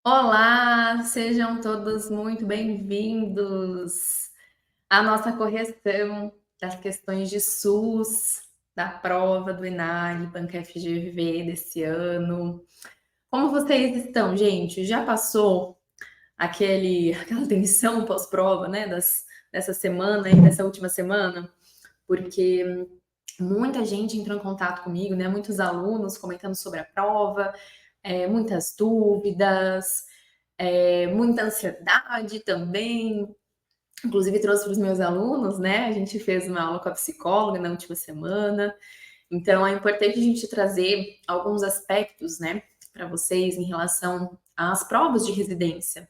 Olá, sejam todos muito bem-vindos à nossa correção das questões de SUS, da prova do ENARE, Banca FGV desse ano. Como vocês estão, gente? Já passou aquela tensão pós-prova, né, dessa semana e dessa última semana? Porque muita gente entrou em contato comigo, né, muitos alunos comentando sobre a prova, muitas dúvidas, muita ansiedade também. Inclusive, trouxe para os meus alunos, né? A gente fez uma aula com a psicóloga na última semana. Então, é importante a gente trazer alguns aspectos, né, para vocês em relação às provas de residência.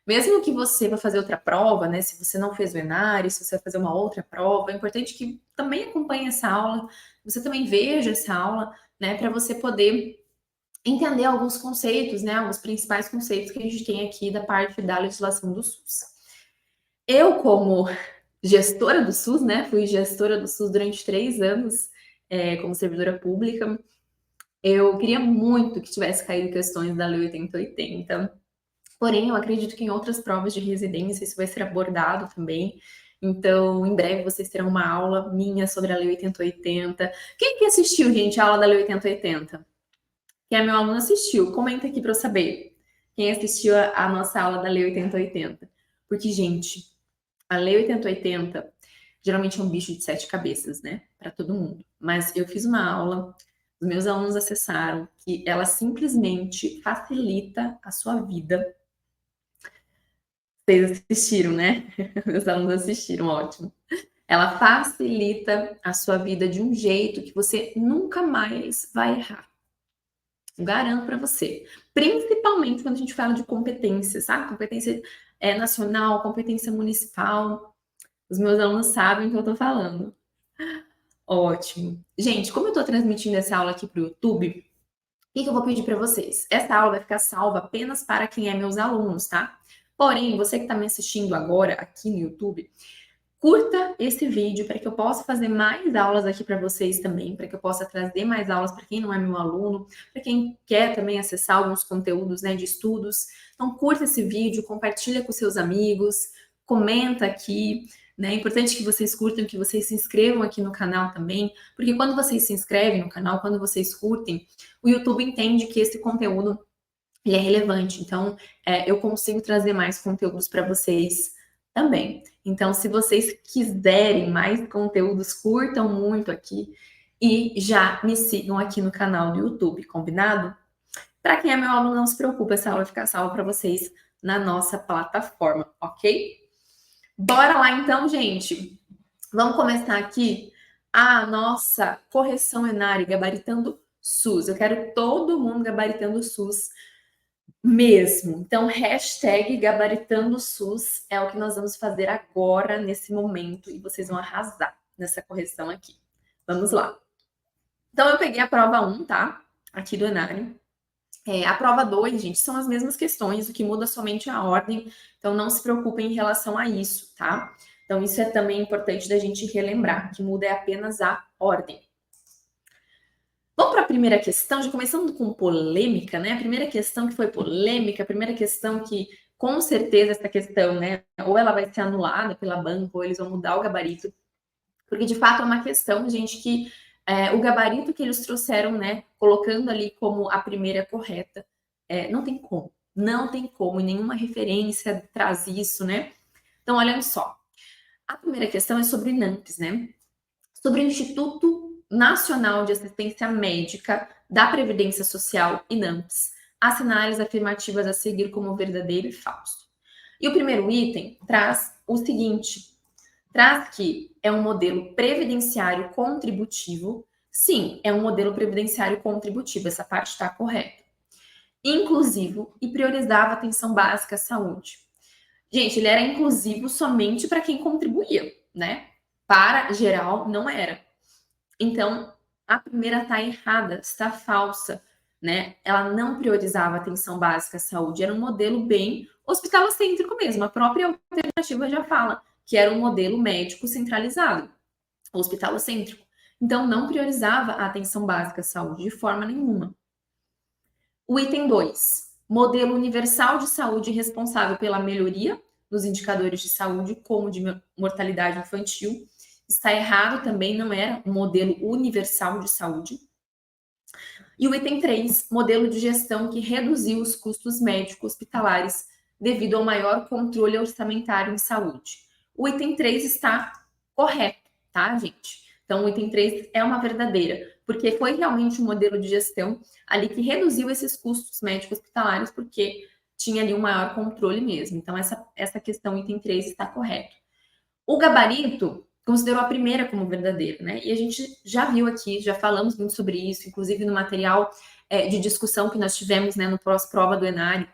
Mesmo que você vá fazer outra prova, né? Se você não fez o ENARE, se você vai fazer uma outra prova, é importante que também acompanhe essa aula, você também veja essa aula, né? Para você poder entender alguns conceitos, né? Os principais conceitos que a gente tem aqui da parte da legislação do SUS. Eu, como gestora do SUS, né? Fui gestora do SUS durante 3 anos, como servidora pública. Eu queria muito que tivesse caído questões da Lei 8080. Porém, eu acredito que em outras provas de residência isso vai ser abordado também. Então, em breve vocês terão uma aula minha sobre a Lei 8080. Quem que assistiu, gente, a aula da Lei 8080? Quem é meu aluno assistiu? Comenta aqui para eu saber. Quem assistiu a nossa aula da Lei 8080? Porque, gente, a Lei 8080 geralmente é um bicho de 7 cabeças, né? Para todo mundo. Mas eu fiz uma aula, os meus alunos acessaram, que ela simplesmente facilita a sua vida. Vocês assistiram, né? Meus alunos assistiram, ótimo. Ela facilita a sua vida de um jeito que você nunca mais vai errar. Eu garanto para você. Principalmente quando a gente fala de competência, sabe? Competência nacional, competência municipal. Os meus alunos sabem o que eu estou falando. Ótimo. Gente, como eu estou transmitindo essa aula aqui para o YouTube, o que eu vou pedir para vocês? Essa aula vai ficar salva apenas para quem é meus alunos, tá? Porém, você que está me assistindo agora aqui no YouTube, curta esse vídeo para que eu possa fazer mais aulas aqui para vocês também, para que eu possa trazer mais aulas para quem não é meu aluno, para quem quer também acessar alguns conteúdos, né, de estudos. Então, curta esse vídeo, compartilha com seus amigos, comenta aqui, né? É importante que vocês curtam, que vocês se inscrevam aqui no canal também, porque quando vocês se inscrevem no canal, quando vocês curtem, o YouTube entende que esse conteúdo ele é relevante. Então, eu consigo trazer mais conteúdos para vocês também. Então, se vocês quiserem mais conteúdos, curtam muito aqui e já me sigam aqui no canal do YouTube, combinado? Para quem é meu aluno, não se preocupe, essa aula vai ficar salva para vocês na nossa plataforma, ok? Bora lá então, gente. Vamos começar aqui a nossa correção enária, gabaritando SUS. Eu quero todo mundo gabaritando SUS mesmo. Então, hashtag gabaritando SUS é o que nós vamos fazer agora, nesse momento, e vocês vão arrasar nessa correção aqui. Vamos lá. Então, eu peguei a prova 1, tá? Aqui do Enário. A prova 2, gente, são as mesmas questões, o que muda somente a ordem, então não se preocupem em relação a isso, tá? Então, isso é também importante da gente relembrar, que muda é apenas a ordem. Vamos para a primeira questão, já começando com polêmica, né? A primeira questão que foi polêmica, a primeira questão que, com certeza, essa questão, né? Ou ela vai ser anulada pela banca, ou eles vão mudar o gabarito, porque de fato é uma questão, gente, que o gabarito que eles trouxeram, né? Colocando ali como a primeira correta, não tem como. Não tem como, e nenhuma referência traz isso, né? Então, olha só. A primeira questão é sobre NAMPS, né? Sobre o Instituto Nacional de Assistência Médica da Previdência Social, INAMPS, assinar as afirmativas a seguir como verdadeiro e falso. E o primeiro item traz o seguinte: traz que é um modelo previdenciário contributivo. Sim, é um modelo previdenciário contributivo, essa parte está correta. Inclusivo e priorizava a atenção básica à saúde. Gente, ele era inclusivo somente para quem contribuía, né? Para geral, não era. Então, a primeira está errada, está falsa, né? Ela não priorizava a atenção básica à saúde, era um modelo bem hospitalocêntrico mesmo. A própria alternativa já fala que era um modelo médico centralizado, hospitalocêntrico. Então, não priorizava a atenção básica à saúde de forma nenhuma. O item 2. modelo universal de saúde responsável pela melhoria nos indicadores de saúde, como de mortalidade infantil. Está errado também, não era um modelo universal de saúde. E o item 3, modelo de gestão que reduziu os custos médicos hospitalares devido ao maior controle orçamentário em saúde. O item 3 está correto, tá, gente? Então, o item 3 é uma verdadeira, porque foi realmente um modelo de gestão ali que reduziu esses custos médicos hospitalares, porque tinha ali um maior controle mesmo. Então, essa questão, item 3, está correto. O gabarito considerou a primeira como verdadeira, né? E a gente já viu aqui, já falamos muito sobre isso, inclusive no material de discussão que nós tivemos, né, no pós-prova do Enari.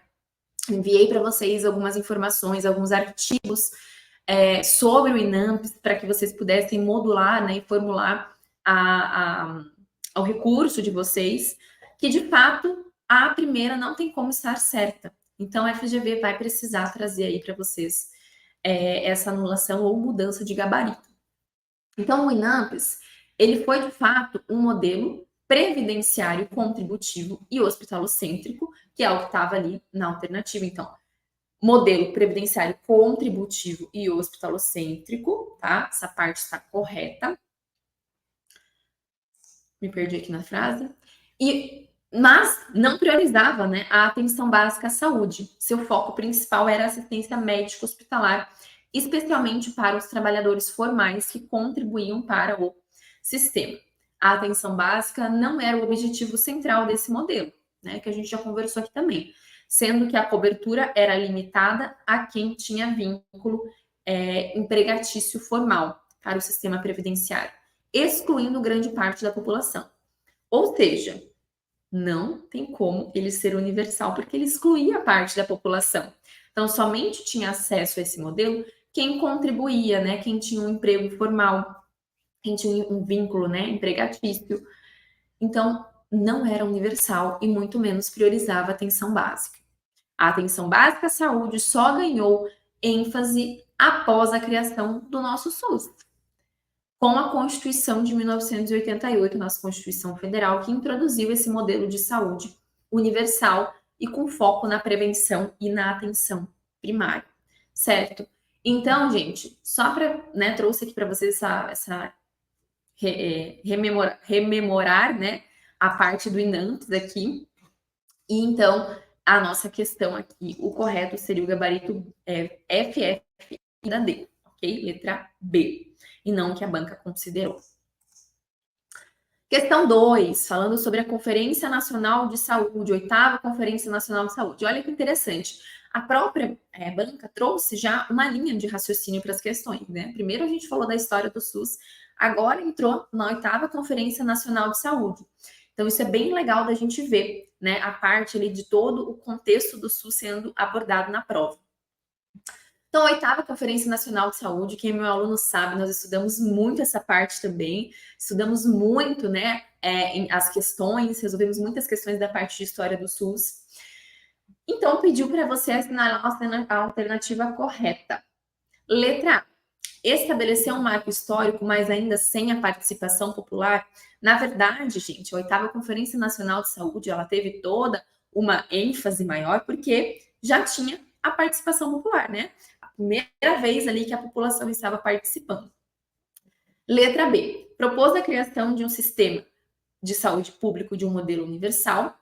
Enviei para vocês algumas informações, alguns artigos sobre o INAMPS, para que vocês pudessem modular, né, e formular ao recurso de vocês, que de fato a primeira não tem como estar certa. Então, a FGV vai precisar trazer aí para vocês essa anulação ou mudança de gabarito. Então, o INAMPS, ele foi, de fato, um modelo previdenciário contributivo e hospitalocêntrico, que é o que estava ali na alternativa. Então, modelo previdenciário contributivo e hospitalocêntrico, tá? Essa parte está correta. Me perdi aqui na frase. Mas não priorizava, né, a atenção básica à saúde. Seu foco principal era a assistência médica hospitalar, especialmente para os trabalhadores formais que contribuíam para o sistema. A atenção básica não era o objetivo central desse modelo, né, que a gente já conversou aqui também, sendo que a cobertura era limitada a quem tinha vínculo empregatício formal para o sistema previdenciário, excluindo grande parte da população. Ou seja, não tem como ele ser universal, porque ele excluía parte da população. Então, somente tinha acesso a esse modelo quem contribuía, né? Quem tinha um emprego formal, quem tinha um vínculo, né, empregatício. Então, não era universal e muito menos priorizava a atenção básica. A atenção básica à saúde só ganhou ênfase após a criação do nosso SUS, com a Constituição de 1988, nossa Constituição Federal, que introduziu esse modelo de saúde universal e com foco na prevenção e na atenção primária, certo? Então, gente, só para, né, trouxe aqui para vocês rememorar, né, a parte do INAMPS aqui. E então, a nossa questão aqui, o correto seria o gabarito FF e da D, ok? Letra B. E não o que a banca considerou. Questão 2, falando sobre a Conferência Nacional de Saúde, 8ª Conferência Nacional de Saúde. Olha que interessante. A própria banca trouxe já uma linha de raciocínio para as questões, né? Primeiro a gente falou da história do SUS, agora entrou na 8ª Conferência Nacional de Saúde. Então, isso é bem legal da gente ver, né? A parte ali de todo o contexto do SUS sendo abordado na prova. Então, a 8ª Conferência Nacional de Saúde, quem é meu aluno sabe, nós estudamos muito essa parte também, estudamos muito, né, as questões, resolvemos muitas questões da parte de história do SUS. Então, pediu para você assinar a alternativa correta. Letra A. Estabelecer um marco histórico, mas ainda sem a participação popular. Na verdade, gente, a 8ª Conferência Nacional de Saúde, ela teve toda uma ênfase maior, porque já tinha a participação popular, né? A primeira vez ali que a população estava participando. Letra B. Propôs a criação de um sistema de saúde público de um modelo universal.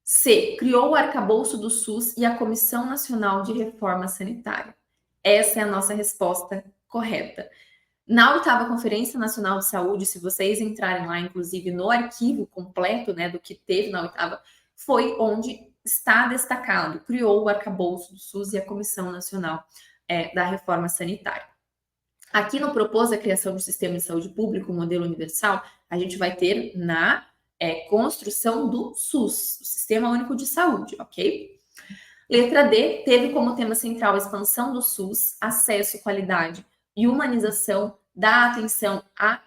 C. Criou o arcabouço do SUS e a Comissão Nacional de Reforma Sanitária. Essa é a nossa resposta correta. Na 8ª Conferência Nacional de Saúde, se vocês entrarem lá, inclusive no arquivo completo, né, do que teve na 8ª, foi onde está destacado, criou o arcabouço do SUS e a Comissão Nacional da Reforma Sanitária. Aqui no propôs a criação de sistema de saúde público, modelo universal, a gente vai ter na construção do SUS, o Sistema Único de Saúde, ok? Letra D, teve como tema central a expansão do SUS, acesso, qualidade e humanização da atenção à...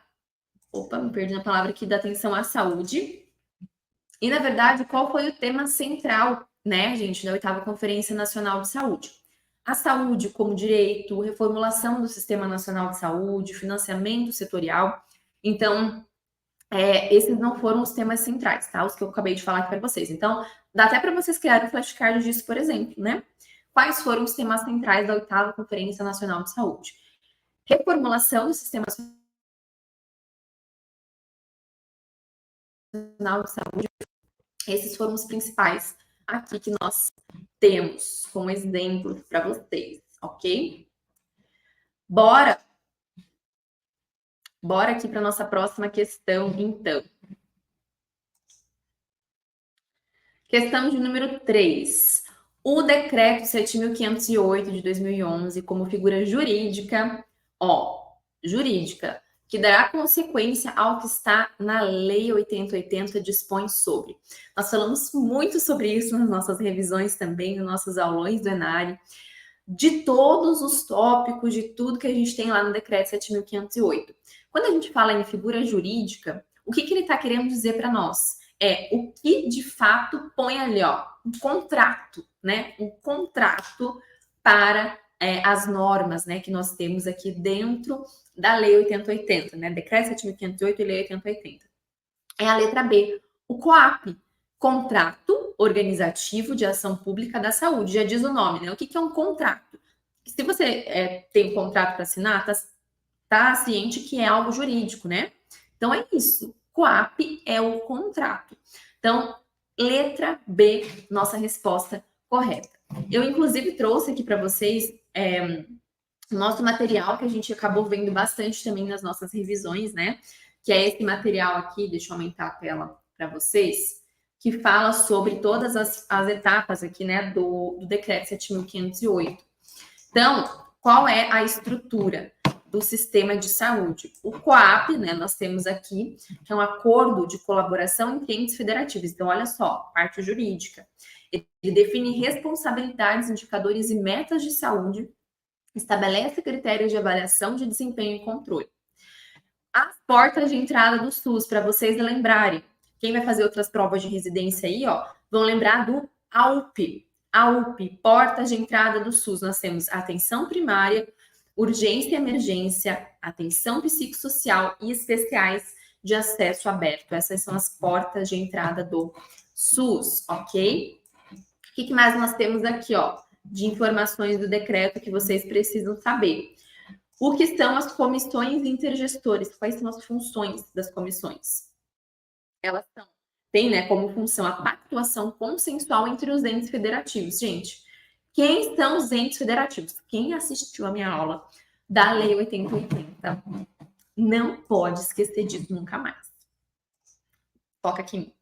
Opa, me perdi na palavra aqui, da atenção à saúde. E, na verdade, qual foi o tema central, né, gente, da 8ª Conferência Nacional de Saúde? A saúde como direito, reformulação do Sistema Nacional de Saúde, financiamento setorial. Então, esses não foram os temas centrais, tá? Os que eu acabei de falar aqui para vocês. Então, dá até para vocês criarem um flashcard disso, por exemplo, né? Quais foram os temas centrais da 8ª Conferência Nacional de Saúde? Reformulação do Sistema Nacional de Saúde. Esses foram os principais aqui que nós temos como exemplo para vocês, ok? Bora aqui para nossa próxima questão, então. Questão de número 3. O decreto 7.508 de 2011, como figura jurídica, que dará consequência ao que está na Lei 8080, dispõe sobre. Nós falamos muito sobre isso nas nossas revisões também, nos nossos aulões do Enare, de todos os tópicos, de tudo que a gente tem lá no decreto 7.508. Quando a gente fala em figura jurídica, o que ele está querendo dizer para nós? O que de fato põe ali, um contrato, né? Um contrato para as normas, né, que nós temos aqui dentro da Lei 8080, né? Decreto 7.508 e Lei 8080. É a letra B, o COAP, Contrato Organizativo de Ação Pública da Saúde. Já diz o nome, né? O que é um contrato? Se você tem um contrato para assinar, tá ciente que é algo jurídico, né? Então é isso. COAP é o contrato. Então, letra B, nossa resposta correta. Eu, inclusive, trouxe aqui para vocês nosso material, que a gente acabou vendo bastante também nas nossas revisões, né? Que é esse material aqui, deixa eu aumentar a tela para vocês, que fala sobre todas as etapas aqui, né, do decreto 7.508. Então, qual é a estrutura do sistema de saúde? O COAP, né, nós temos aqui, que é um acordo de colaboração entre entes federativos. Então, olha só, parte jurídica. Ele define responsabilidades, indicadores e metas de saúde, estabelece critérios de avaliação de desempenho e controle. As portas de entrada do SUS, para vocês lembrarem, quem vai fazer outras provas de residência aí, vão lembrar do AUP. AUP, portas de entrada do SUS. Nós temos atenção primária, urgência e emergência, atenção psicossocial e especiais de acesso aberto. Essas são as portas de entrada do SUS, ok? O que mais nós temos aqui, de informações do decreto que vocês precisam saber? O que são as comissões intergestores? Quais são as funções das comissões? Elas têm, né, como função a pactuação consensual entre os entes federativos. Gente, quem são os entes federativos? Quem assistiu a minha aula da Lei 8080 não pode esquecer disso nunca mais. Foca aqui em mim.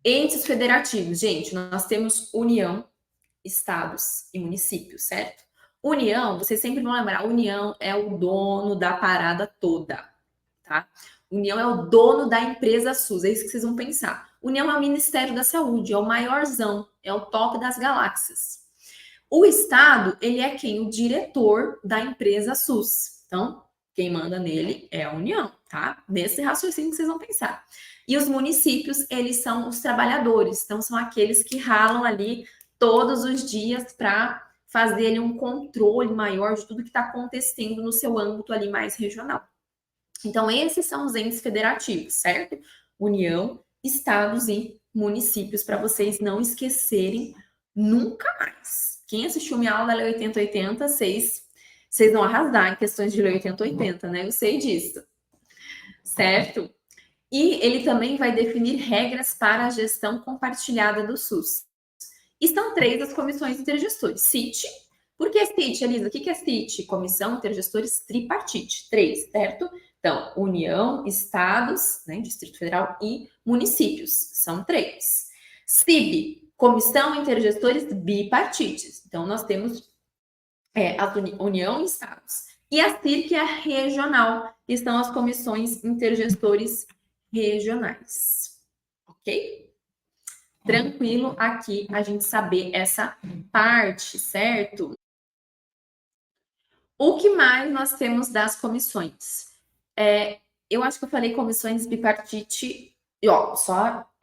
Entes federativos, gente, nós temos União, estados e municípios, certo? União, vocês sempre vão lembrar, União é o dono da parada toda, tá? União é o dono da empresa SUS, é isso que vocês vão pensar. União é o Ministério da Saúde, é o maiorzão, é o top das galáxias. O Estado, ele é quem? O diretor da empresa SUS. Então, quem manda nele é a União, tá? Nesse raciocínio que vocês vão pensar. E os municípios, eles são os trabalhadores, então são aqueles que ralam ali todos os dias para fazer ali um controle maior de tudo que está acontecendo no seu âmbito ali mais regional. Então, esses são os entes federativos, certo? União, estados e municípios, para vocês não esquecerem nunca mais. Quem assistiu minha aula da Lei 8080, vocês vão arrasar em questões de Lei 8080, né? Eu sei disso, certo? E ele também vai definir regras para a gestão compartilhada do SUS. E são 3 as comissões intergestores. CIT. Por que CIT, Elisa? O que é CIT? Comissão Intergestores Tripartite. 3, certo? Então, União, Estados, né, Distrito Federal e municípios. São 3. CIB, Comissão Intergestores Bipartites. Então, nós temos a União e Estados. E a CIR, que é a regional, que são as comissões intergestores regionais. Ok? Tranquilo aqui a gente saber essa parte, certo? O que mais nós temos das comissões? Eu acho que eu falei comissões bipartite. Eu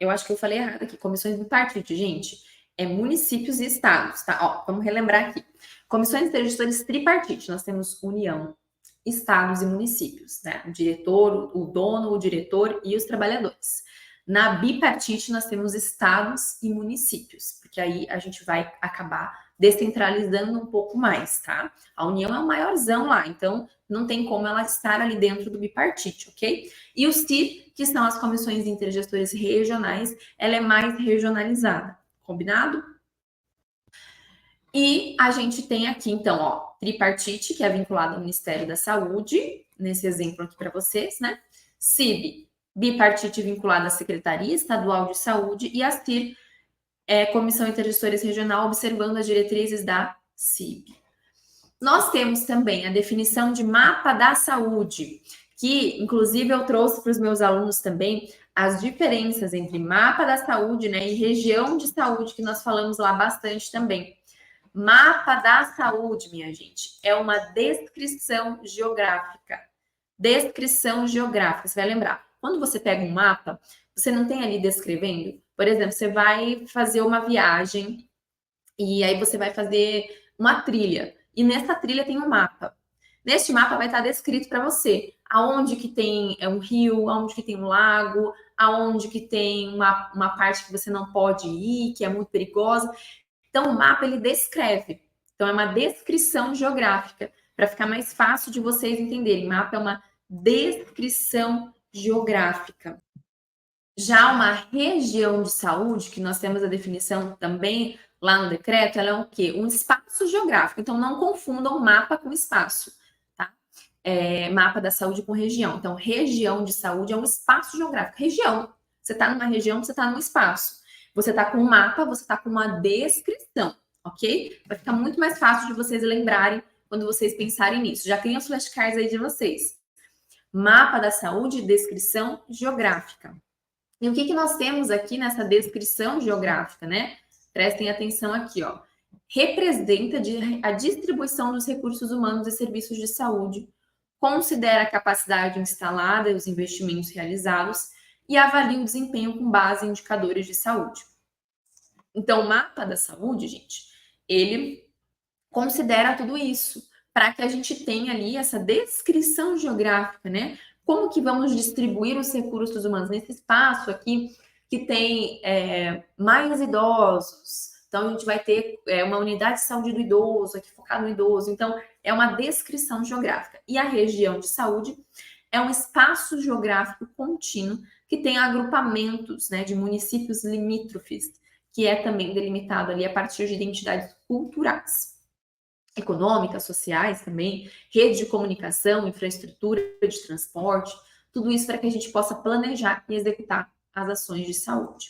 acho que eu falei errado aqui. Comissões bipartite, gente. É municípios e estados, tá? Vamos relembrar aqui. Comissões intergestores tripartite. Nós temos União, estados e municípios, né? O diretor, o dono, o diretor e os trabalhadores. Na bipartite, nós temos estados e municípios, porque aí a gente vai acabar descentralizando um pouco mais, tá? A União é o maiorzão lá, então não tem como ela estar ali dentro do bipartite, ok? E os TIR, que são as comissões intergestores regionais, ela é mais regionalizada, combinado? E a gente tem aqui, então, ó, tripartite, que é vinculado ao Ministério da Saúde, nesse exemplo aqui para vocês, né? CIB, bipartite vinculada à Secretaria Estadual de Saúde, e a CIR, Comissão Intergestores Regional, observando as diretrizes da CIB. Nós temos também a definição de mapa da saúde, que, inclusive, eu trouxe para os meus alunos também as diferenças entre mapa da saúde, né, e região de saúde, que nós falamos lá bastante também. Mapa da saúde, minha gente, é uma descrição geográfica. Descrição geográfica, você vai lembrar. Quando você pega um mapa, você não tem ali descrevendo. Por exemplo, você vai fazer uma viagem e aí você vai fazer uma trilha. E nessa trilha tem um mapa. Neste mapa vai estar descrito para você aonde que tem um rio, aonde que tem um lago, aonde que tem uma parte que você não pode ir, que é muito perigosa. Então, o mapa, ele descreve. Então, é uma descrição geográfica, para ficar mais fácil de vocês entenderem. Mapa é uma descrição geográfica. Já uma região de saúde, que nós temos a definição também lá no decreto, ela é o quê? Um espaço geográfico. Então, não confundam mapa com espaço, tá? Mapa da saúde com região. Então, região de saúde é um espaço geográfico. Região. Você está numa região, você está num espaço. Você está com um mapa, você está com uma descrição, ok? Vai ficar muito mais fácil de vocês lembrarem quando vocês pensarem nisso. Já tem os flashcards aí de vocês. Mapa da saúde, descrição geográfica. E o que nós temos aqui nessa descrição geográfica, né? Prestem atenção aqui, ó. Representa a distribuição dos recursos humanos e serviços de saúde, considera a capacidade instalada e os investimentos realizados e avalia o desempenho com base em indicadores de saúde. Então, o mapa da saúde, gente, ele considera tudo isso para que a gente tenha ali essa descrição geográfica, né? Como que vamos distribuir os recursos humanos nesse espaço aqui que tem mais idosos. Então, a gente vai ter uma unidade de saúde do idoso, aqui focado no idoso. Então, é uma descrição geográfica. E a região de saúde é um espaço geográfico contínuo que tem agrupamentos, né, de municípios limítrofes, que é também delimitado ali a partir de identidades culturais, econômicas, sociais também, rede de comunicação, infraestrutura de transporte, tudo isso para que a gente possa planejar e executar as ações de saúde.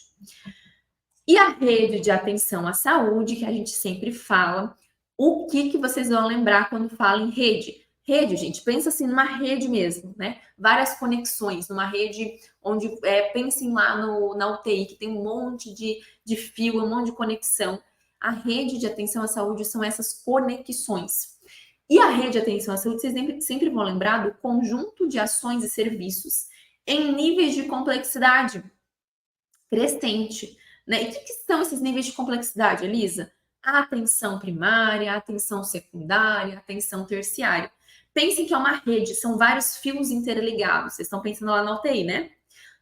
E a rede de atenção à saúde, que a gente sempre fala, o que vocês vão lembrar quando falam em rede? Rede, gente, pensa assim numa rede mesmo, né? Várias conexões, numa rede onde, pensem lá na UTI, que tem um monte de fio, um monte de conexão. A rede de atenção à saúde são essas conexões. E a rede de atenção à saúde, vocês sempre vão lembrar do conjunto de ações e serviços em níveis de complexidade crescente, né? E o que são esses níveis de complexidade, Elisa? A atenção primária, a atenção secundária, a atenção terciária. Pensem que é uma rede, são vários fios interligados. Vocês estão pensando lá na UTI, né?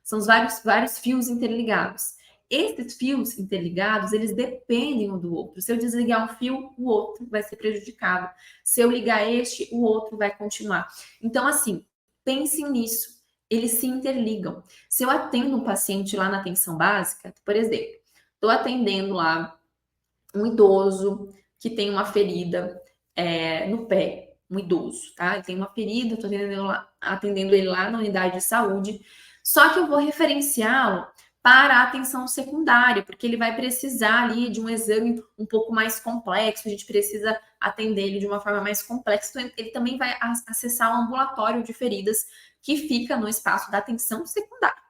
São os vários fios interligados. Esses fios interligados, eles dependem um do outro. Se eu desligar um fio, o outro vai ser prejudicado. Se eu ligar este, o outro vai continuar. Então, assim, pensem nisso. Eles se interligam. Se eu atendo um paciente lá na atenção básica, por exemplo, estou atendendo lá um idoso que tem uma ferida no pé, um idoso, tá? Ele tem uma ferida, estou atendendo ele lá na unidade de saúde, só que eu vou referenciá-lo para a atenção secundária, porque ele vai precisar ali de um exame um pouco mais complexo, a gente precisa atender ele de uma forma mais complexa, então ele também vai acessar o ambulatório de feridas que fica no espaço da atenção secundária.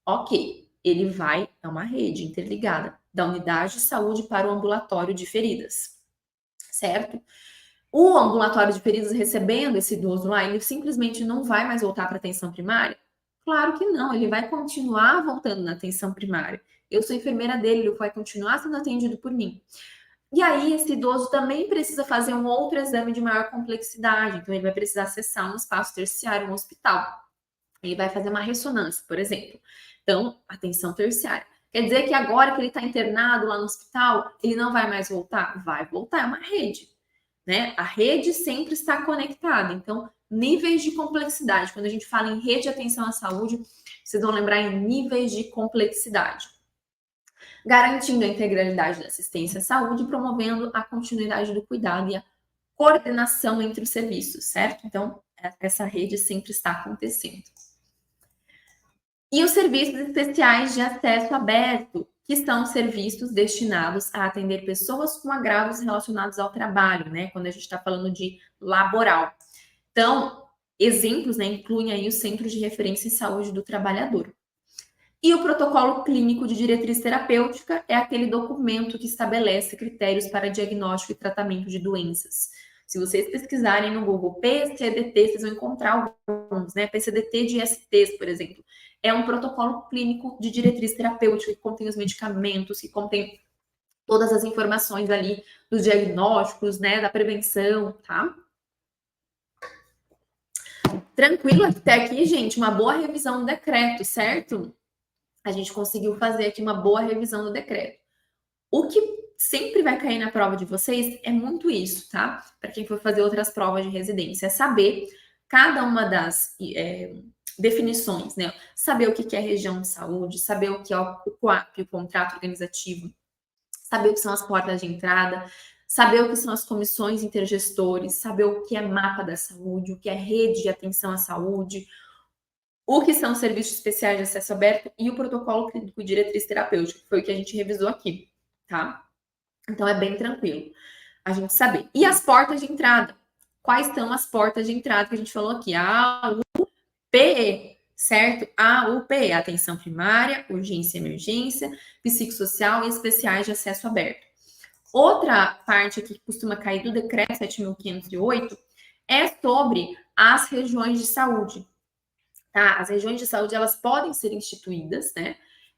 Ok, ele vai a uma rede interligada da unidade de saúde para o ambulatório de feridas, certo? O ambulatório de feridas recebendo esse idoso lá, ele simplesmente não vai mais voltar para a atenção primária? Claro que não, ele vai continuar voltando na atenção primária. Eu sou enfermeira dele, ele vai continuar sendo atendido por mim. E aí, esse idoso também precisa fazer um outro exame de maior complexidade. Então, ele vai precisar acessar um espaço terciário, um hospital. Ele vai fazer uma ressonância, por exemplo. Então, atenção terciária. Quer dizer que agora que ele está internado lá no hospital, ele não vai mais voltar? Vai voltar, é uma rede, né? A rede sempre está conectada. Então, níveis de complexidade. Quando a gente fala em rede de atenção à saúde, vocês vão lembrar em níveis de complexidade. Garantindo a integralidade da assistência à saúde, promovendo a continuidade do cuidado e a coordenação entre os serviços, certo? Então, essa rede sempre está acontecendo. E os serviços especiais de acesso aberto, que são serviços destinados a atender pessoas com agravos relacionados ao trabalho, né? Quando a gente está falando de laboral. Então, exemplos, né, incluem aí os centros de referência em saúde do trabalhador. E o protocolo clínico de diretriz terapêutica é aquele documento que estabelece critérios para diagnóstico e tratamento de doenças. Se vocês pesquisarem no Google PCDT, vocês vão encontrar alguns, né? PCDT de STs, por exemplo. É um protocolo clínico de diretriz terapêutica que contém os medicamentos, que contém todas as informações ali dos diagnósticos, né? Da prevenção, tá? Tranquilo até aqui, gente? Uma boa revisão do decreto, certo? A gente conseguiu fazer aqui uma boa revisão do decreto. O que sempre vai cair na prova de vocês é muito isso, tá? Para quem for fazer outras provas de residência, é saber cada uma das definições, né? Saber o que é região de saúde, saber o que é o COAP, o contrato organizativo, saber o que são as portas de entrada, saber o que são as comissões intergestores, saber o que é mapa da saúde, o que é rede de atenção à saúde, o que são serviços especiais de acesso aberto e o protocolo clínico e diretriz terapêutica, que foi o que a gente revisou aqui, tá? Então é bem tranquilo a gente saber. E as portas de entrada? Quais são as portas de entrada que a gente falou aqui? A UPE, certo? A UPE, atenção primária, urgência e emergência, psicossocial e especiais de acesso aberto. Outra parte que costuma cair do decreto 7.508 é sobre as regiões de saúde. Tá? As regiões de saúde, elas podem ser instituídas, né?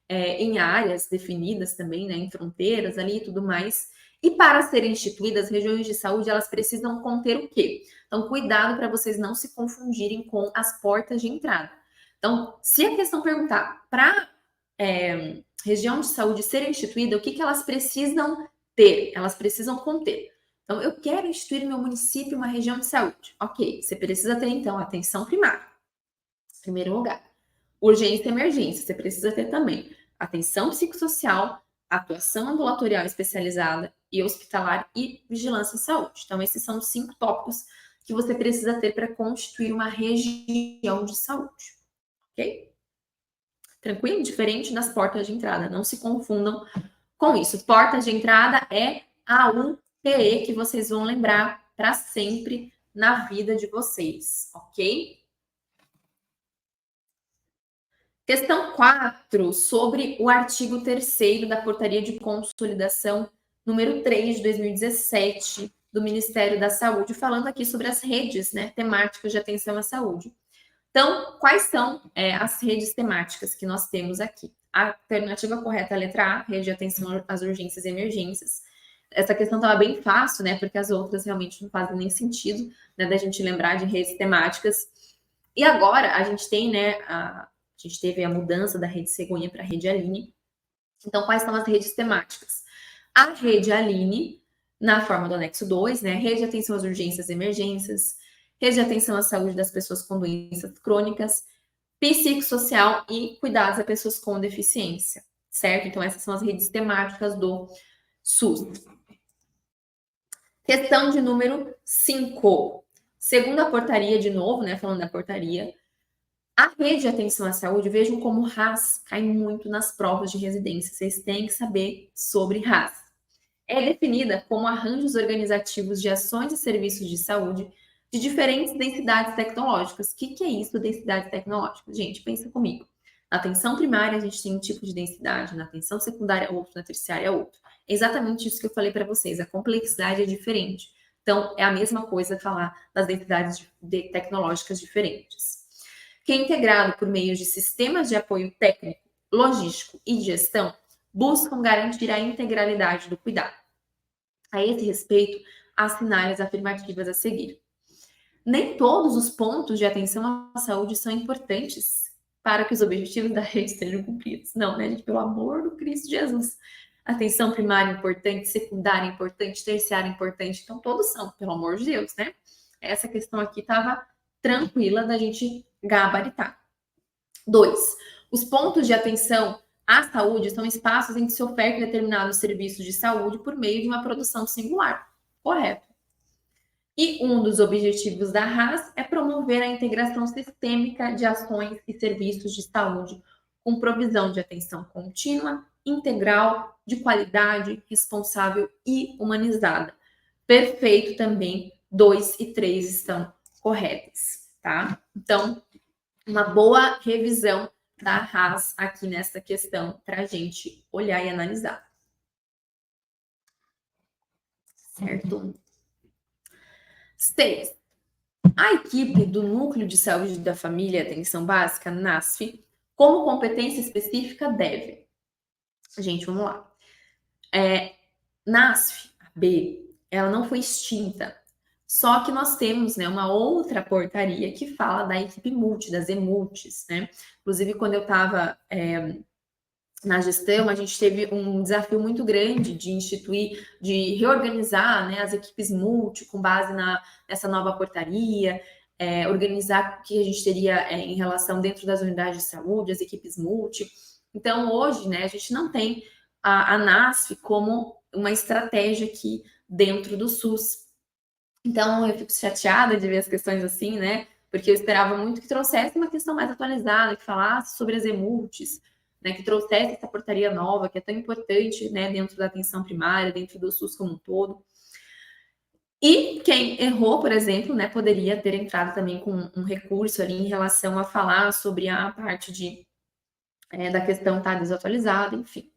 Em áreas definidas também, né? Em fronteiras ali e tudo mais. E para serem instituídas, regiões de saúde, elas precisam conter o quê? Então, cuidado para vocês não se confundirem com as portas de entrada. Então, se a questão perguntar para região de saúde ser instituída, o que elas precisam ter? Elas precisam conter. Então, eu quero instituir no meu município uma região de saúde. Ok, você precisa ter, então, atenção primária. Em primeiro lugar. Urgência e emergência, você precisa ter também atenção psicossocial, atuação ambulatorial especializada e hospitalar e vigilância em saúde. Então, esses são os 5 tópicos que você precisa ter para constituir uma região de saúde. Ok? Tranquilo? Diferente das portas de entrada. Não se confundam com isso. Portas de entrada é a UPE, que vocês vão lembrar para sempre na vida de vocês. Ok? Questão 4, sobre o artigo 3º da Portaria de Consolidação número 3 de 2017 do Ministério da Saúde, falando aqui sobre as redes, né, temáticas de atenção à saúde. Então, quais são as redes temáticas que nós temos aqui? A alternativa correta é a letra A, rede de atenção às urgências e emergências. Essa questão estava bem fácil, né, porque as outras realmente não fazem nem sentido, né, da gente lembrar de redes temáticas. E agora a gente tem, né, a gente teve a mudança da rede Cegonha para a rede Aline. Então, quais são as redes temáticas? A rede Aline, na forma do anexo 2, né? Rede de atenção às urgências e emergências, rede de atenção à saúde das pessoas com doenças crônicas, psicossocial e cuidados a pessoas com deficiência, certo? Então, essas são as redes temáticas do SUS. Questão de número 5. Segundo a portaria, de novo, né? Falando da portaria, a rede de atenção à saúde, vejam como RAS cai muito nas provas de residência. Vocês têm que saber sobre RAS. É definida como arranjos organizativos de ações e serviços de saúde de diferentes densidades tecnológicas. O que é isso, densidade tecnológica? Gente, pensa comigo. Na atenção primária, a gente tem um tipo de densidade, na atenção secundária, outro, na terciária, outro. É exatamente isso que eu falei para vocês. A complexidade é diferente. Então, é a mesma coisa falar das densidades tecnológicas diferentes, que é integrado por meio de sistemas de apoio técnico, logístico e de gestão, buscam garantir a integralidade do cuidado. A esse respeito, assinale as afirmativas a seguir. Nem todos os pontos de atenção à saúde são importantes para que os objetivos da rede sejam cumpridos. Não, né, gente? Pelo amor do Cristo Jesus. Atenção primária importante, secundária importante, terciária importante. Então, todos são, pelo amor de Deus, né? Essa questão aqui estava tranquila da gente gabaritar. 2. Os pontos de atenção à saúde são espaços em que se oferta determinados serviços de saúde por meio de uma produção singular. Correto. E um dos objetivos da RAS é promover a integração sistêmica de ações e serviços de saúde com provisão de atenção contínua, integral, de qualidade, responsável e humanizada. Perfeito também, 2 e 3 estão corretos, tá? Então, uma boa revisão da RAS aqui nessa questão para a gente olhar e analisar. Certo? 6. A equipe do Núcleo de Saúde da Família e Atenção Básica, NASF, como competência específica deve. Gente, vamos lá. NASF, a B, ela não foi extinta. Só que nós temos, né, uma outra portaria que fala da equipe multi, das EMULTIs, né? Inclusive, quando eu estava na gestão, a gente teve um desafio muito grande de instituir, de reorganizar, né, as equipes multi com base nessa nova portaria, organizar o que a gente teria em relação dentro das unidades de saúde, as equipes multi. Então, hoje, né, a gente não tem a NASF como uma estratégia aqui dentro do SUS. Então, eu fico chateada de ver as questões assim, né, porque eu esperava muito que trouxesse uma questão mais atualizada, que falasse sobre as EMULTIs, né, que trouxesse essa portaria nova, que é tão importante, né, dentro da atenção primária, dentro do SUS como um todo. E quem errou, por exemplo, né, poderia ter entrado também com um recurso ali em relação a falar sobre a parte da questão estar desatualizada, enfim.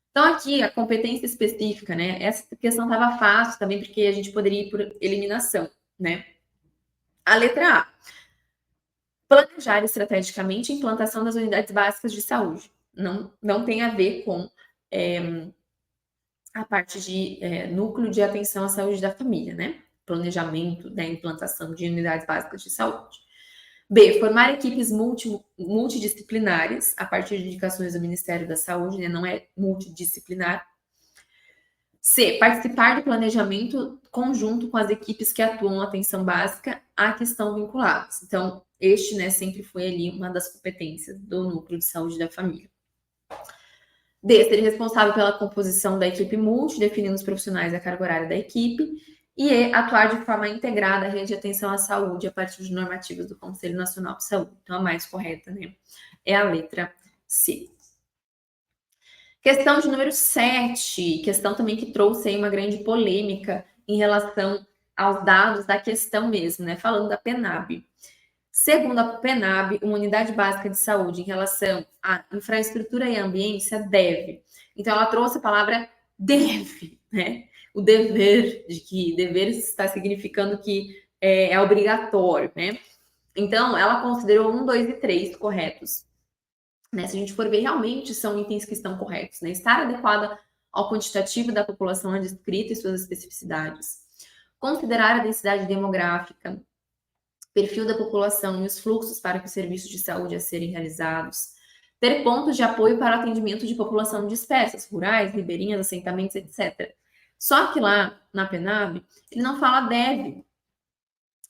Então, aqui, a competência específica, né, essa questão estava fácil também, porque a gente poderia ir por eliminação, né. A letra A. Planejar estrategicamente a implantação das unidades básicas de saúde. Não tem a ver com a parte de núcleo de atenção à saúde da família, né? Planejamento da implantação de unidades básicas de saúde. B, formar equipes multidisciplinares a partir de indicações do Ministério da Saúde, né? Não é multidisciplinar. C, participar do planejamento conjunto com as equipes que atuam na atenção básica à questão vinculadas. Então, este, né, sempre foi ali uma das competências do núcleo de saúde da família. D, ser responsável pela composição da equipe multi, definindo os profissionais e a carga horária da equipe. E E, atuar de forma integrada à rede de atenção à saúde a partir de normativas do Conselho Nacional de Saúde. Então, a mais correta, né, é a letra C. Questão de número 7, questão também que trouxe aí uma grande polêmica em relação aos dados da questão mesmo, né? Falando da PENAB. Segundo a PENAB, uma unidade básica de saúde em relação à infraestrutura e ambiência deve. Então, ela trouxe a palavra deve, né? O dever, de que dever está significando que é obrigatório, né? Então, ela considerou 1, 2 e 3 corretos. Né, se a gente for ver, realmente são itens que estão corretos, né? Estar adequada ao quantitativo da população descrita e suas especificidades. Considerar a densidade demográfica, perfil da população e os fluxos para que os serviços de saúde a serem realizados. Ter pontos de apoio para o atendimento de população dispersas, rurais, ribeirinhas, assentamentos, etc. Só que lá na PENAB, ele não fala deve,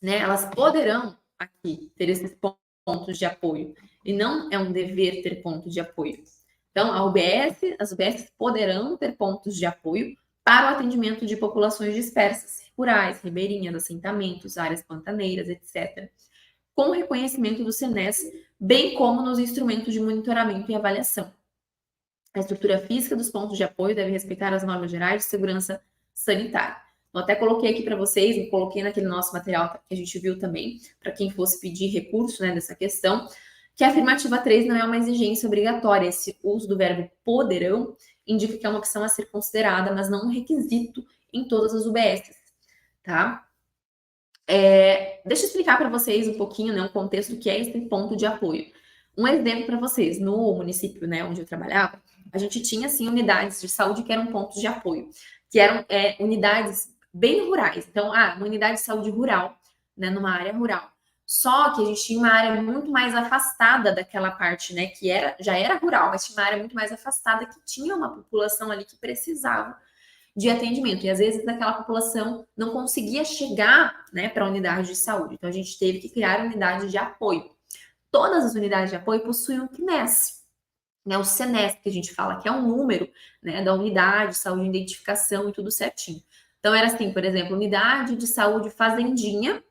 né? Elas poderão aqui ter esses pontos de apoio. E não é um dever ter pontos de apoio. Então, as UBS poderão ter pontos de apoio para o atendimento de populações dispersas, rurais, ribeirinhas, assentamentos, áreas pantaneiras, etc., com reconhecimento do CNES, bem como nos instrumentos de monitoramento e avaliação. A estrutura física dos pontos de apoio deve respeitar as normas gerais de segurança sanitária. Eu até coloquei aqui para vocês, coloquei naquele nosso material que a gente viu também, para quem fosse pedir recurso, né, dessa questão, que a afirmativa 3 não é uma exigência obrigatória. Esse uso do verbo poderão indica que é uma opção a ser considerada, mas não um requisito em todas as UBSs, tá? Deixa eu explicar para vocês um pouquinho, né, um contexto do que é esse ponto de apoio. Um exemplo para vocês, no município, né, onde eu trabalhava, a gente tinha, assim, unidades de saúde que eram pontos de apoio. que eram unidades bem rurais. Então, uma unidade de saúde rural, né, numa área rural. Só que a gente tinha uma área muito mais afastada daquela parte, né, que já era rural, mas tinha uma área muito mais afastada que tinha uma população ali que precisava de atendimento. E às vezes aquela população não conseguia chegar, né, para a unidade de saúde. Então a gente teve que criar unidades de apoio. Todas as unidades de apoio possuem um CNES, né, o CNES que a gente fala, que é um número, né, da unidade de saúde, identificação e tudo certinho. Então era assim, por exemplo, unidade de saúde Fazendinha,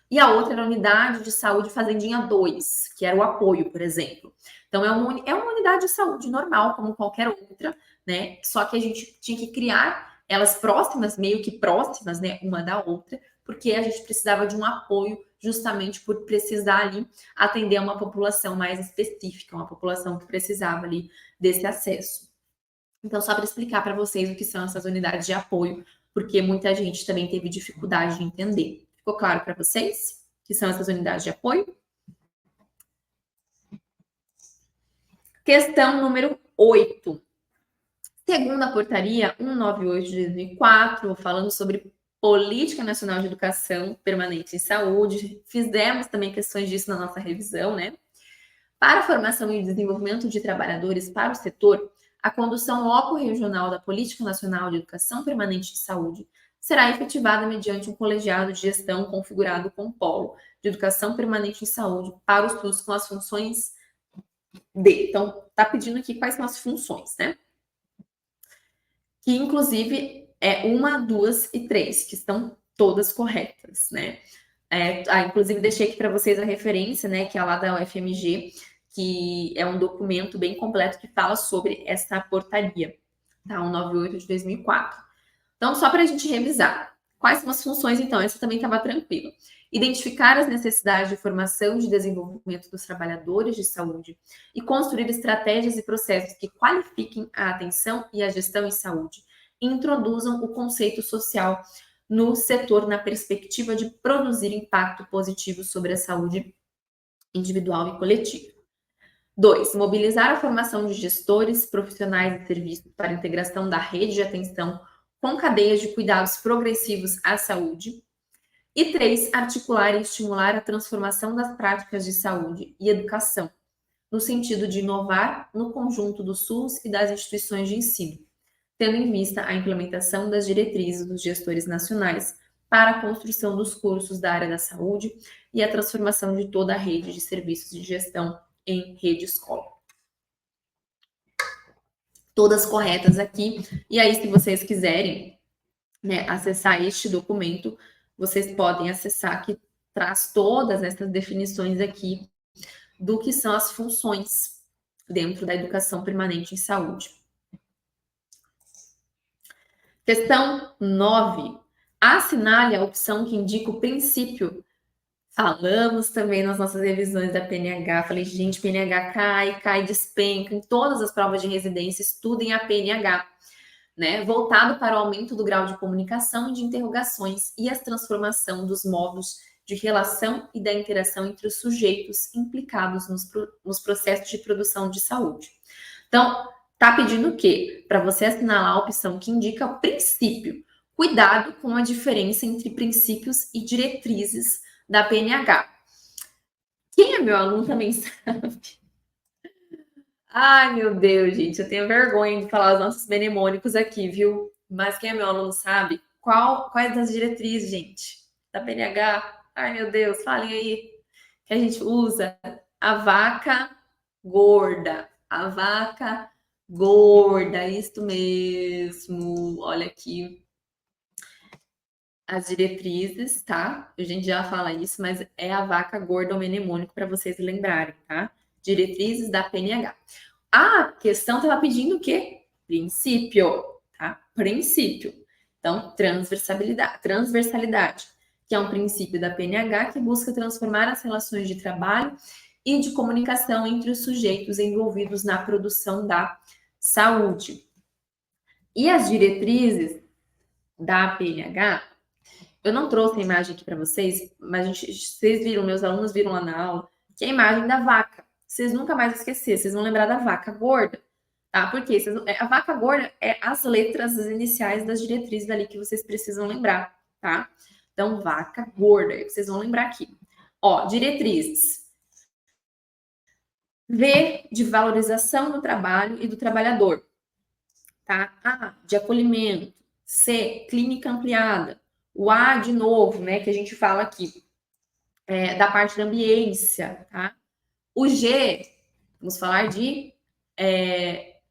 e a outra era a unidade de saúde Fazendinha 2, que era o apoio, por exemplo. Então, é uma unidade de saúde normal, como qualquer outra, né? Só que a gente tinha que criar elas próximas, meio que próximas, né? Uma da outra, porque a gente precisava de um apoio justamente por precisar ali atender uma população mais específica, uma população que precisava ali desse acesso. Então, só para explicar para vocês o que são essas unidades de apoio, porque muita gente também teve dificuldade de entender. Ficou claro para vocês que são essas unidades de apoio? Questão número 8. Segundo a portaria 198 de 2004, falando sobre Política Nacional de Educação Permanente em Saúde, fizemos também questões disso na nossa revisão, né? Para a formação e desenvolvimento de trabalhadores para o setor, a condução loco-regional da Política Nacional de Educação Permanente de Saúde será efetivada mediante um colegiado de gestão configurado com polo de educação permanente em saúde para os SUS com as funções de. Então, está pedindo aqui quais são as funções, né? Que, inclusive, é 1, 2 e 3, que estão todas corretas, né? Inclusive, deixei aqui para vocês a referência, né, que é lá da UFMG, que é um documento bem completo que fala sobre essa portaria, tá? 198 de 2004. Então, só para a gente revisar. Quais são as funções, então? Essa também estava tranquila. Identificar as necessidades de formação e de desenvolvimento dos trabalhadores de saúde e construir estratégias e processos que qualifiquem a atenção e a gestão em saúde e introduzam o conceito social no setor na perspectiva de produzir impacto positivo sobre a saúde individual e coletiva. 2. Mobilizar a formação de gestores, profissionais e serviços para a integração da rede de atenção com cadeias de cuidados progressivos à saúde. E 3. Articular e estimular a transformação das práticas de saúde e educação, no sentido de inovar no conjunto do SUS e das instituições de ensino, tendo em vista a implementação das diretrizes dos gestores nacionais para a construção dos cursos da área da saúde e a transformação de toda a rede de serviços de gestão em rede escola. Todas corretas aqui. E aí, se vocês quiserem, né, acessar este documento, vocês podem acessar, que traz todas essas definições aqui do que são as funções dentro da educação permanente em saúde. Questão 9. Assinale a opção que indica o princípio. Falamos também nas nossas revisões da PNH. Falei, gente, PNH cai, despenca. Em todas as provas de residência, estudem a PNH, né? Voltado para o aumento do grau de comunicação e de interrogações e a transformação dos modos de relação e da interação entre os sujeitos implicados nos processos de produção de saúde. Então, tá pedindo o quê? Para você assinalar a opção que indica o princípio. Cuidado com a diferença entre princípios e diretrizes da PNH. Quem é meu aluno também sabe. Ai, meu Deus, gente, eu tenho vergonha de falar os nossos mnemônicos aqui, viu? Mas quem é meu aluno sabe quais das diretrizes, gente, da PNH? Ai, meu Deus, falem aí. Que a gente usa a vaca gorda. A vaca gorda, isto mesmo. Olha aqui as diretrizes, tá? A gente já fala isso, mas é a vaca gorda, o mnemônico, para vocês lembrarem, tá? Diretrizes da PNH. A questão estava pedindo o quê? Princípio, tá? Princípio. Então, transversalidade, que é um princípio da PNH que busca transformar as relações de trabalho e de comunicação entre os sujeitos envolvidos na produção da saúde. E as diretrizes da PNH, eu não trouxe a imagem aqui para vocês, mas vocês viram, meus alunos viram lá na aula, que é a imagem da vaca. Vocês nunca mais esquecer, vocês vão lembrar da vaca gorda. tá? Porque a vaca gorda é as letras as iniciais das diretrizes ali que vocês precisam lembrar, tá? Então, vaca gorda, vocês vão lembrar aqui. Ó, diretrizes. V de valorização do trabalho e do trabalhador, tá? A de acolhimento. C, clínica ampliada. O A de novo, né, que a gente fala aqui, da parte da ambiência, tá? O G, vamos falar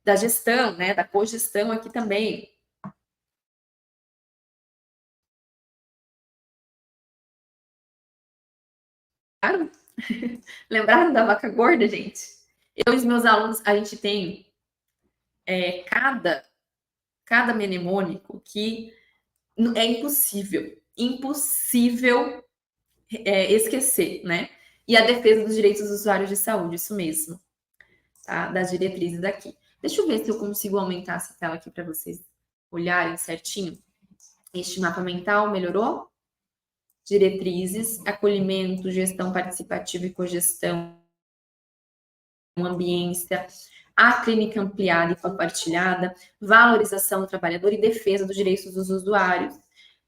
da gestão, né, da cogestão aqui também. Claro? Lembraram da vaca gorda, gente? Eu e os meus alunos, a gente tem cada mnemônico que é impossível esquecer, né? E a defesa dos direitos dos usuários de saúde, isso mesmo, tá? Das diretrizes aqui. Deixa eu ver se eu consigo aumentar essa tela aqui para vocês olharem certinho. Este mapa mental melhorou? Diretrizes, acolhimento, gestão participativa e cogestão, ambiência, a clínica ampliada e compartilhada, valorização do trabalhador e defesa dos direitos dos usuários.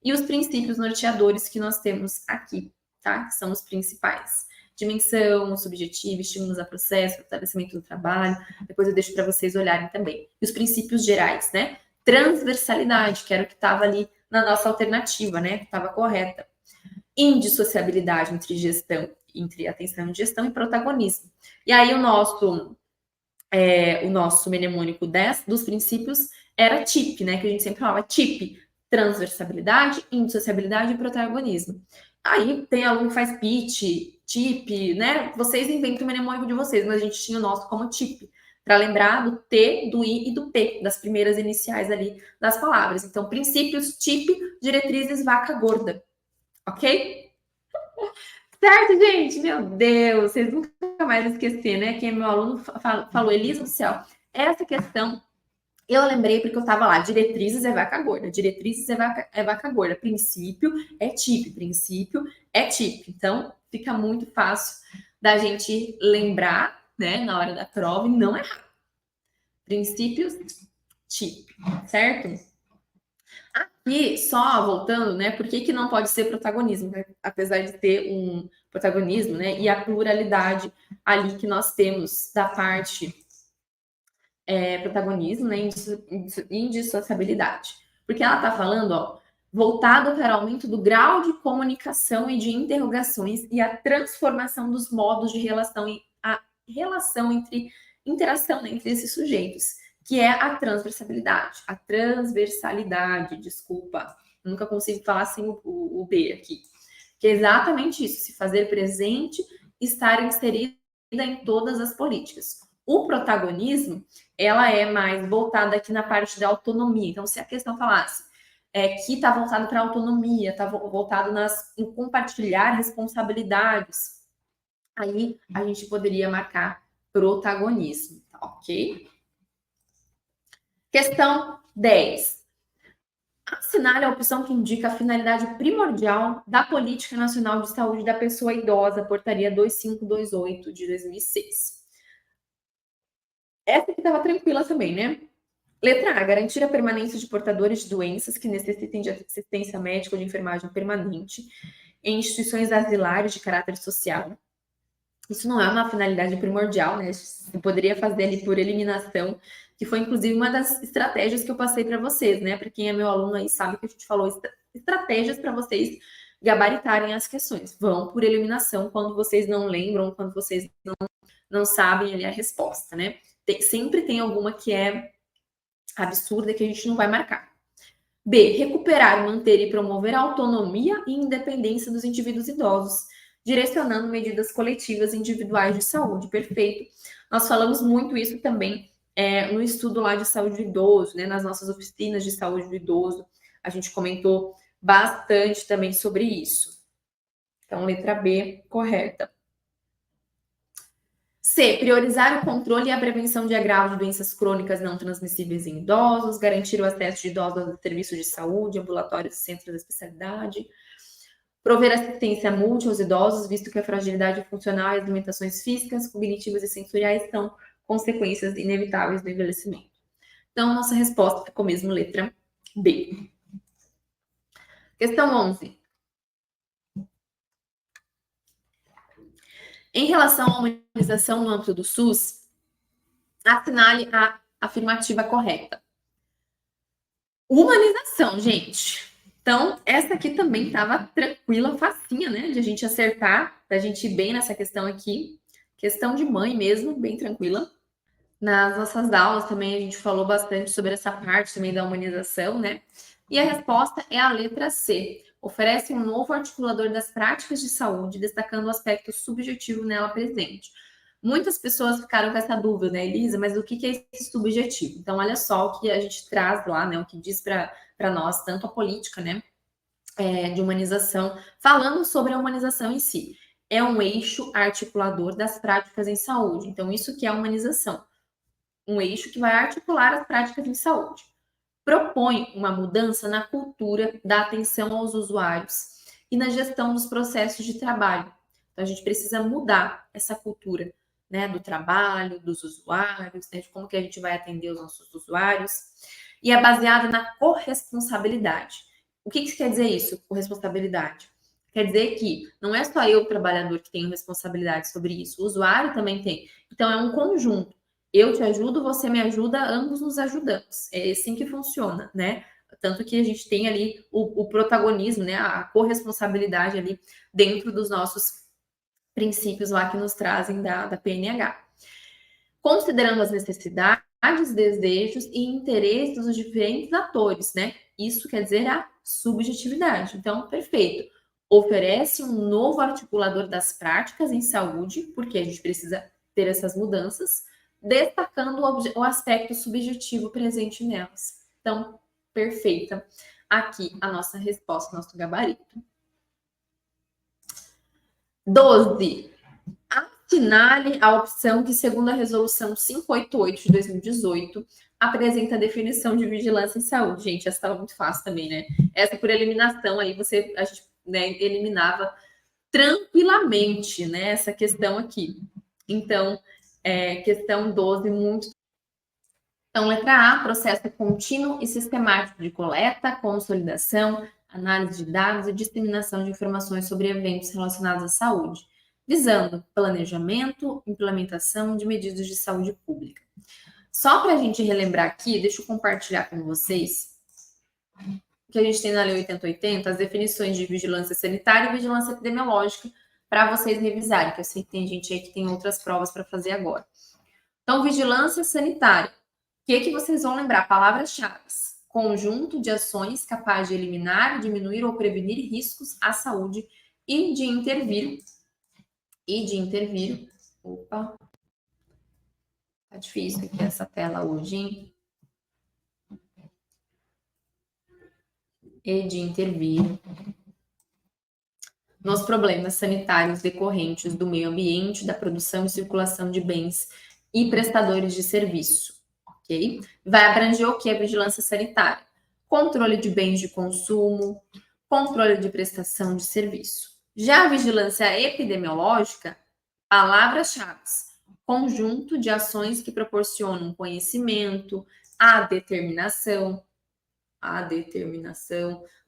E os princípios norteadores que nós temos aqui, tá? Que são os principais. Dimensão, subjetivo, estímulos a processo, fortalecimento do trabalho. Depois eu deixo para vocês olharem também. E os princípios gerais, né? Transversalidade, que era o que estava ali na nossa alternativa, né? Que estava correta. Indissociabilidade entre atenção e gestão e protagonismo. E aí o nosso mnemônico dos princípios era TIP, né? Que a gente sempre falava TIP, transversalidade, indissociabilidade e protagonismo. Aí tem aluno que faz pitch, TIP, né? Vocês inventam o mnemônico de vocês, mas a gente tinha o nosso como TIP, para lembrar do T, do I e do P, das primeiras iniciais ali das palavras. Então, princípios, TIP, diretrizes, vaca gorda. Ok? Certo, gente? Meu Deus, vocês nunca mais esquecer, né? Quem é meu aluno falou, Elisa do céu, essa questão eu lembrei porque eu estava lá, diretrizes é vaca gorda, diretrizes é vaca gorda, princípio é TIP, princípio é TIP. Então, fica muito fácil da gente lembrar, né, na hora da prova e não errar. Princípios, TIP, certo? E só voltando, né? Por que não pode ser protagonismo, né? Apesar de ter um protagonismo, né? E a pluralidade ali que nós temos da parte protagonismo, né? Indissociabilidade. Porque ela está falando, ó, voltado para o aumento do grau de comunicação e de interrogações e a transformação dos modos de relação e a interação entre esses sujeitos, que é a transversalidade, desculpa, nunca consigo falar sem o B aqui, que é exatamente isso, se fazer presente, estar inserida em todas as políticas. O protagonismo, ela é mais voltada aqui na parte da autonomia. Então, se a questão falasse que está voltado para a autonomia, está voltado em compartilhar responsabilidades, aí a gente poderia marcar protagonismo, tá ok? Questão 10. Assinale a opção que indica a finalidade primordial da Política Nacional de Saúde da Pessoa Idosa, Portaria 2528 de 2006. Essa aqui estava tranquila também, né? Letra A, garantir a permanência de portadores de doenças que necessitem de assistência médica ou de enfermagem permanente em instituições asilares de caráter social. Isso não é uma finalidade primordial, né? Você poderia fazer ali por eliminação, que foi inclusive uma das estratégias que eu passei para vocês, né? Para quem é meu aluno aí sabe que a gente falou estratégias para vocês gabaritarem as questões. Vão por eliminação quando vocês não lembram, quando vocês não sabem ali a resposta, né? Sempre tem alguma que é absurda que a gente não vai marcar. B. Recuperar, manter e promover a autonomia e independência dos indivíduos idosos, direcionando medidas coletivas e individuais de saúde. Perfeito. Nós falamos muito isso também no estudo lá de saúde do idoso, né? Nas nossas oficinas de saúde do idoso. A gente comentou bastante também sobre isso. Então, letra B, correta. C. Priorizar o controle e a prevenção de agravo de doenças crônicas não transmissíveis em idosos, garantir o acesso de idosos a serviços de saúde, ambulatórios e centros de especialidade, prover assistência mútua aos idosos, visto que a fragilidade funcional e as limitações físicas, cognitivas e sensoriais são consequências inevitáveis do envelhecimento. Então, nossa resposta ficou mesmo letra B. Questão 11. Em relação à humanização no âmbito do SUS, assinale a afirmativa correta. Humanização, gente. Então, essa aqui também estava tranquila, facinha, né? De a gente acertar, da gente ir bem nessa questão aqui. Questão de mãe mesmo, bem tranquila. Nas nossas aulas também a gente falou bastante sobre essa parte também da humanização, né? E a resposta é a letra C. Oferece um novo articulador das práticas de saúde, destacando o aspecto subjetivo nela presente. Muitas pessoas ficaram com essa dúvida, né, Elisa? Mas o que é esse subjetivo? Então, olha só o que a gente traz lá, né? O que diz para nós, tanto a política, né? De humanização, falando sobre a humanização em si. É um eixo articulador das práticas em saúde. Então, isso que é a humanização. Um eixo que vai articular as práticas em saúde. Propõe uma mudança na cultura da atenção aos usuários e na gestão dos processos de trabalho. Então, a gente precisa mudar essa cultura, né, do trabalho, dos usuários, né, de como que a gente vai atender os nossos usuários. E é baseada na corresponsabilidade. O que quer dizer isso, corresponsabilidade? Quer dizer que não é só eu, trabalhador, que tenho responsabilidade sobre isso, o usuário também tem. Então, é um conjunto. Eu te ajudo, você me ajuda, ambos nos ajudamos. É assim que funciona, né? Tanto que a gente tem ali o protagonismo, né? A corresponsabilidade ali dentro dos nossos princípios lá que nos trazem da PNH. Considerando as necessidades, desejos e interesses dos diferentes atores, né? Isso quer dizer a subjetividade. Então, perfeito. Oferece um novo articulador das práticas em saúde, porque a gente precisa ter essas mudanças, destacando o aspecto subjetivo presente nelas. Então, perfeita aqui a nossa resposta, nosso gabarito. 12. Assinale a opção que, segundo a Resolução 588 de 2018, apresenta a definição de vigilância em saúde. Gente, essa estava muito fácil também, né? Essa por eliminação aí, a gente, né, eliminava tranquilamente, né, essa questão aqui. Então, questão 12, muito. Então, letra A, processo contínuo e sistemático de coleta, consolidação, análise de dados e disseminação de informações sobre eventos relacionados à saúde, visando planejamento, implementação de medidas de saúde pública. Só para a gente relembrar aqui, deixa eu compartilhar com vocês o que a gente tem na Lei 8080, as definições de vigilância sanitária e vigilância epidemiológica, para vocês revisarem, que eu sei que tem gente aí que tem outras provas para fazer agora. Então, vigilância sanitária. O que vocês vão lembrar? Palavras-chave. Conjunto de ações capaz de eliminar, diminuir ou prevenir riscos à saúde e de intervir. Opa. Tá difícil aqui essa tela hoje, hein? E de intervir nos problemas sanitários decorrentes do meio ambiente, da produção e circulação de bens e prestadores de serviço. Okay? Vai abranger o que? A vigilância sanitária. Controle de bens de consumo, controle de prestação de serviço. Já a vigilância epidemiológica, palavras-chave. Conjunto de ações que proporcionam conhecimento, a determinação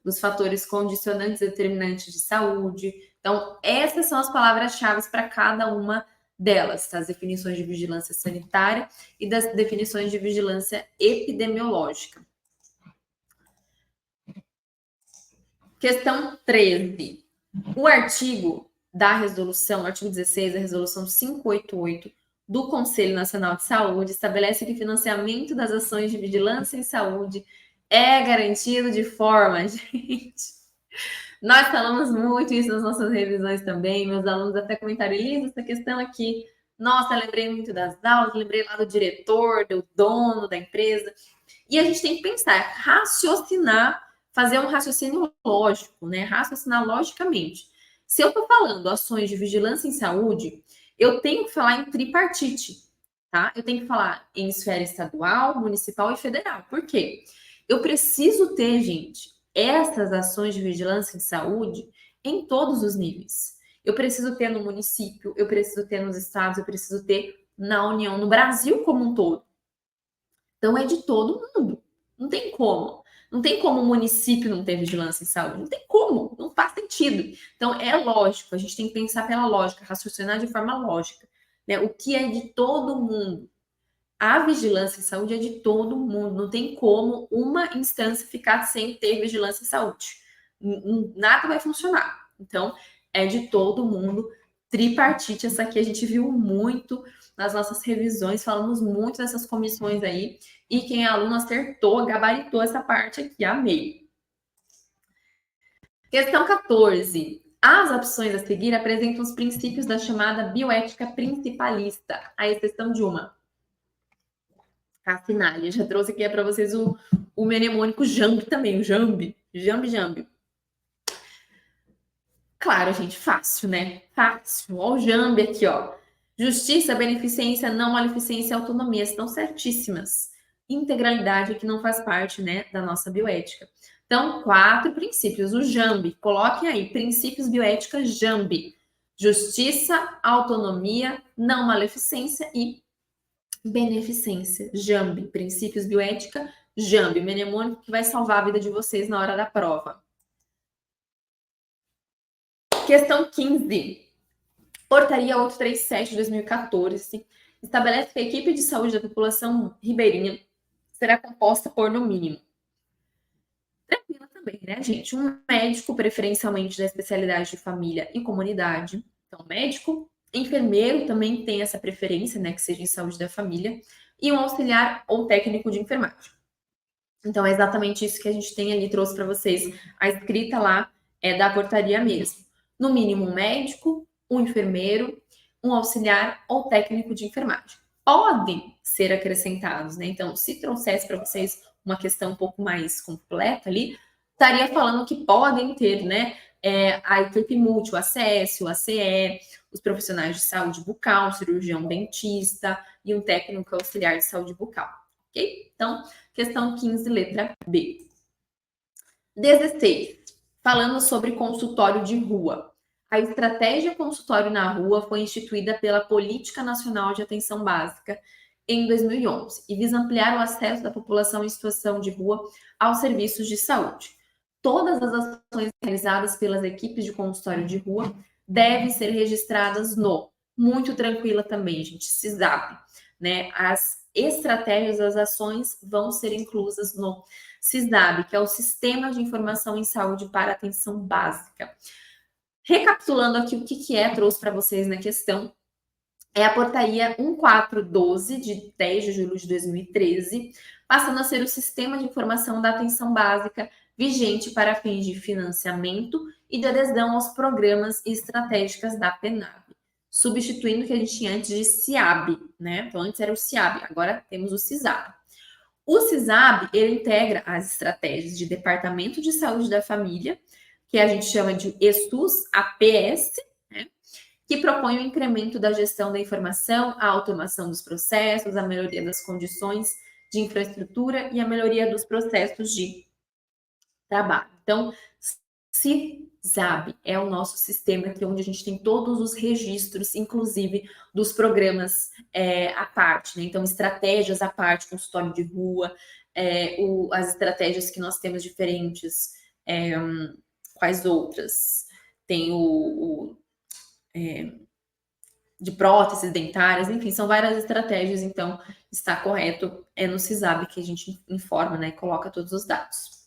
dos fatores condicionantes determinantes de saúde. Então, essas são as palavras-chave para cada uma delas, as definições de vigilância sanitária e das definições de vigilância epidemiológica. Questão 13. O artigo da resolução, artigo 16 da resolução 588 do Conselho Nacional de Saúde estabelece que o financiamento das ações de vigilância em saúde é garantido de forma, gente. Nós falamos muito isso nas nossas revisões também. Meus alunos até comentaram, Elisa, essa questão aqui. Nossa, lembrei muito das aulas, lembrei lá do diretor, do dono da empresa. E a gente tem que pensar, raciocinar, fazer um raciocínio lógico, né? Raciocinar logicamente. Se eu estou falando ações de vigilância em saúde, eu tenho que falar em tripartite, tá? Eu tenho que falar em esfera estadual, municipal e federal. Por quê? Eu preciso ter, gente, essas ações de vigilância em saúde em todos os níveis. Eu preciso ter no município, eu preciso ter nos estados, eu preciso ter na União, no Brasil como um todo. Então, é de todo mundo. Não tem como. Não tem como o município não ter vigilância em saúde. Não tem como. Não faz sentido. Então, é lógico. A gente tem que pensar pela lógica, raciocinar de forma lógica. Né? O que é de todo mundo? A vigilância em saúde é de todo mundo. Não tem como uma instância ficar sem ter vigilância em saúde. Nada vai funcionar. Então, é de todo mundo. Tripartite, essa aqui a gente viu muito nas nossas revisões, falamos muito dessas comissões aí, e quem é aluno acertou, gabaritou essa parte aqui, amei. Questão 14. As opções a seguir apresentam os princípios da chamada bioética principalista, à exceção de uma. Assinale, já trouxe aqui para vocês o mnemônico JAMB também, o JAMB, JAMB. Claro, gente, fácil, né? Fácil. Olha o JAMB aqui, ó. Justiça, beneficência, não maleficência e autonomia estão certíssimas. Integralidade que não faz parte, né, da nossa bioética. Então, 4 princípios. O JAMB, coloquem aí, princípios bioética JAMB. Justiça, autonomia, não maleficência e beneficência. JAMB, princípios bioética JAMB, mnemônico que vai salvar a vida de vocês na hora da prova. Questão 15. Portaria 837 de 2014 estabelece que a equipe de saúde da população ribeirinha será composta por, no mínimo, tranquila também, né, gente? Um médico, preferencialmente da especialidade de família e comunidade. Então, médico, enfermeiro também tem essa preferência, né, que seja em saúde da família, e um auxiliar ou técnico de enfermagem. Então, é exatamente isso que a gente tem ali, trouxe para vocês. A escrita lá é da portaria mesmo. No mínimo, um médico, um enfermeiro, um auxiliar ou técnico de enfermagem. Podem ser acrescentados, né? Então, se trouxesse para vocês uma questão um pouco mais completa ali, estaria falando que podem ter, né? A equipe multi, o ACS, o ACE, os profissionais de saúde bucal, cirurgião dentista e um técnico auxiliar de saúde bucal. Ok? Então, questão 15, letra B. 16. Falando sobre consultório de rua. A estratégia consultório na rua foi instituída pela Política Nacional de Atenção Básica em 2011 e visa ampliar o acesso da população em situação de rua aos serviços de saúde. Todas as ações realizadas pelas equipes de consultório de rua devem ser registradas no, muito tranquila também, gente, CISAB, né? As estratégias, as ações vão ser inclusas no CISAB, que é o Sistema de Informação em Saúde para Atenção Básica. Recapitulando aqui o que é, trouxe para vocês na questão, é a portaria 1412, de 10 de julho de 2013, passando a ser o Sistema de Informação da Atenção Básica vigente para fins de financiamento e de adesão aos programas e estratégicas da PNAB, substituindo o que a gente tinha antes de CIAB, né? Então, antes era o CIAB, agora temos o CISAB. O CISAB, ele integra as estratégias de Departamento de Saúde da Família, que a gente chama de ESUS, APS, né? Que propõe o incremento da gestão da informação, a automação dos processos, a melhoria das condições de infraestrutura e a melhoria dos processos de trabalho. Então, CISAB é o nosso sistema aqui, onde a gente tem todos os registros, inclusive dos programas à parte, né? Então, estratégias à parte, consultório de rua, as estratégias que nós temos diferentes, quais outras? Tem de próteses dentárias, enfim, são várias estratégias, então está correto, é no CISAB que a gente informa, né, coloca todos os dados.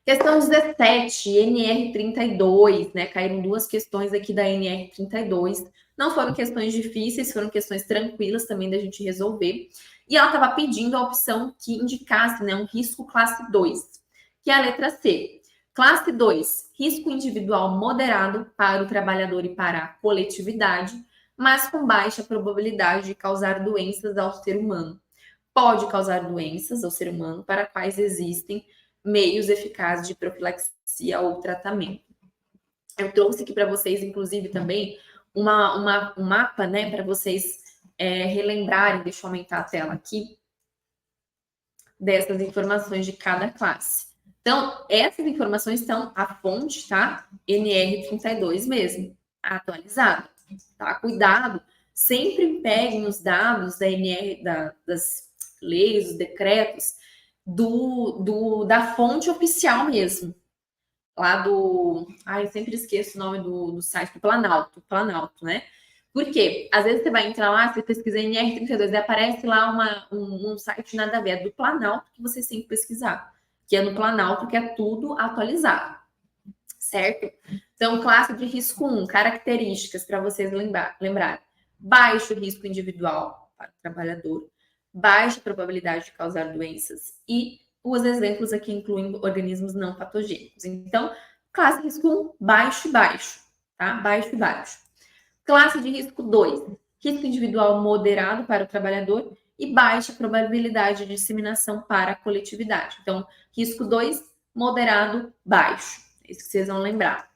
Questão 17, NR32, né, caíram 2 questões aqui da NR32, não foram questões difíceis, foram questões tranquilas também da gente resolver, e ela estava pedindo a opção que indicasse, né, um risco classe 2, que é a letra C. Classe 2, risco individual moderado para o trabalhador e para a coletividade, mas com baixa probabilidade de causar doenças ao ser humano. Pode causar doenças ao ser humano para quais existem meios eficazes de profilaxia ou tratamento. Eu trouxe aqui para vocês, inclusive, também um mapa, né, para vocês relembrarem, deixa eu aumentar a tela aqui, dessas informações de cada classe. Então, essas informações estão a fonte, tá? NR32 mesmo, atualizada, tá? Cuidado, sempre peguem os dados da NR, das leis, dos decretos, da fonte oficial mesmo. Lá do... Ai, eu sempre esqueço o nome do site, do Planalto, né? Por quê? Às vezes você vai entrar lá, você pesquisa NR32, e aparece lá um site nada a ver, é do Planalto que você tem que pesquisar. Que é no Planalto, que é tudo atualizado. Certo? Então, classe de risco 1, características para vocês lembrar. Baixo risco individual para o trabalhador, baixa probabilidade de causar doenças e os exemplos aqui incluem organismos não patogênicos. Então, classe de risco 1, baixo e baixo, tá? Baixo e baixo. Classe de risco 2, risco individual moderado para o trabalhador e baixa probabilidade de disseminação para a coletividade. Então, risco 2, moderado, baixo. É isso que vocês vão lembrar.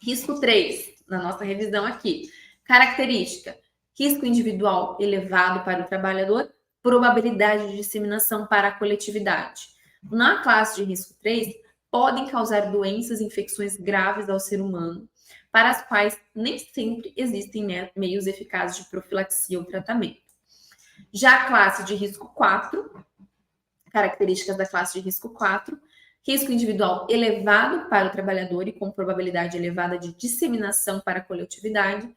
Risco 3, na nossa revisão aqui. Característica: risco individual elevado para o trabalhador, probabilidade de disseminação para a coletividade. Na classe de risco 3, podem causar doenças e infecções graves ao ser humano, para as quais nem sempre existem meios eficazes de profilaxia ou tratamento. Já a classe de risco 4, características da classe de risco 4, risco individual elevado para o trabalhador e com probabilidade elevada de disseminação para a coletividade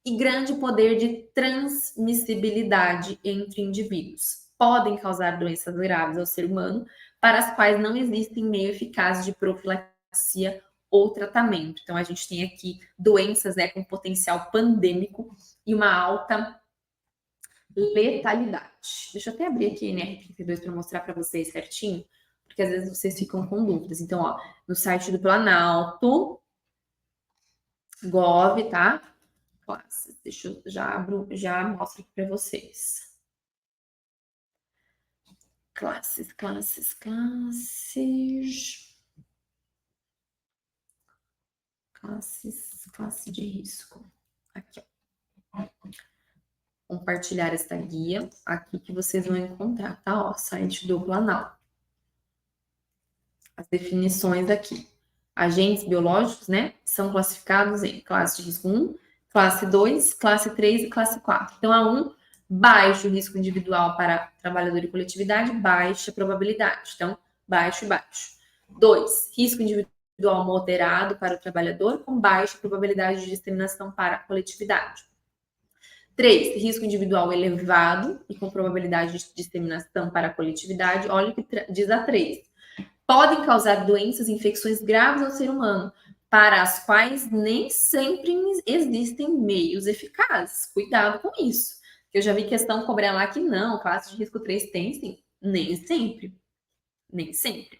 e grande poder de transmissibilidade entre indivíduos. Podem causar doenças graves ao ser humano, para as quais não existem meio eficaz de profilaxia ou tratamento. Então, a gente tem aqui doenças, né, com potencial pandêmico e uma alta letalidade. Deixa eu até abrir aqui NR32 para mostrar para vocês certinho, porque às vezes vocês ficam com dúvidas. Então, ó, no site do Planalto, Gov, tá? Classes. Deixa eu já mostro aqui para vocês. Classes. Classe de risco. Aqui, ó. Compartilhar esta guia aqui que vocês vão encontrar, tá? Ó, site do Planalto. As definições aqui. Agentes biológicos, né, são classificados em classe de risco 1, classe 2, classe 3 e classe 4. Então, a 1, baixo risco individual para trabalhador e coletividade, baixa probabilidade. Então, baixo e baixo. 2, risco individual moderado para o trabalhador, com baixa probabilidade de disseminação para a coletividade. 3, risco individual elevado e com probabilidade de disseminação para a coletividade. Olha o que diz a 3. Podem causar doenças e infecções graves ao ser humano, para as quais nem sempre existem meios eficazes. Cuidado com isso. Eu já vi questão cobrando lá que não, classe de risco 3 tem sim. Nem sempre. Nem sempre.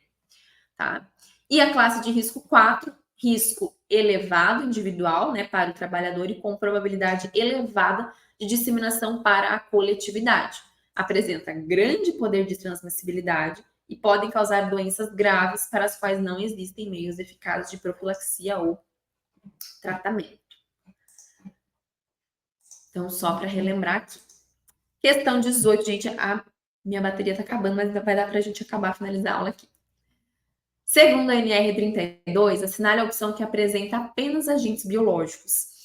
Tá? E a classe de risco 4, risco elevado individual, né, para o trabalhador e com probabilidade elevada de disseminação para a coletividade. Apresenta grande poder de transmissibilidade e podem causar doenças graves para as quais não existem meios eficazes de profilaxia ou tratamento. Então, só para relembrar aqui. Questão 18, gente, a minha bateria está acabando, mas vai dar para a gente acabar, finalizar a aula aqui. Segundo a NR32, assinale a opção que apresenta apenas agentes biológicos.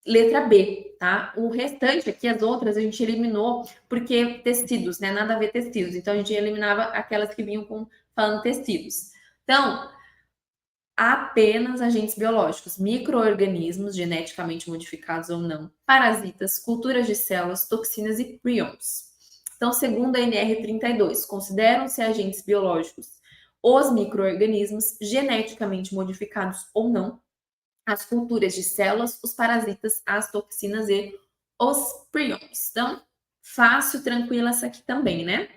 Letra B, tá? O restante aqui, as outras, a gente eliminou porque tecidos, né? Nada a ver tecidos. Então, a gente eliminava aquelas que vinham falando tecidos. Então, apenas agentes biológicos, micro-organismos geneticamente modificados ou não, parasitas, culturas de células, toxinas e prions. Então, segundo a NR32, consideram-se agentes biológicos os micro-organismos geneticamente modificados ou não, as culturas de células, os parasitas, as toxinas e os prions. Então, fácil, tranquila essa aqui também, né?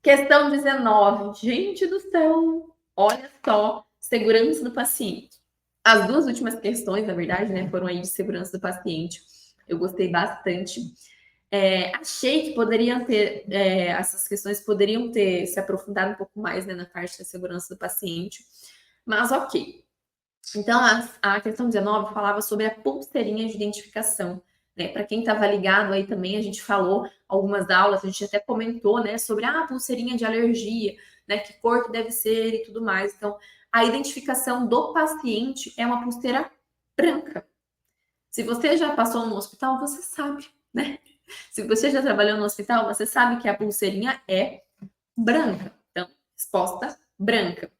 Questão 19. Gente do céu! Olha só, segurança do paciente. As duas últimas questões, na verdade, né, foram aí de segurança do paciente. Eu gostei bastante. Achei que poderiam ter, essas questões poderiam ter se aprofundado um pouco mais, né, na parte da segurança do paciente, mas ok. Então, a questão 19 falava sobre a pulseirinha de identificação, né? Para quem estava ligado aí também, a gente falou algumas aulas, a gente até comentou, né, sobre a pulseirinha de alergia, né, que cor que deve ser e tudo mais. Então, a identificação do paciente é uma pulseira branca. Se você já passou no hospital, você sabe, né? Se você já trabalhou no hospital, você sabe que a pulseirinha é branca. Então, resposta branca.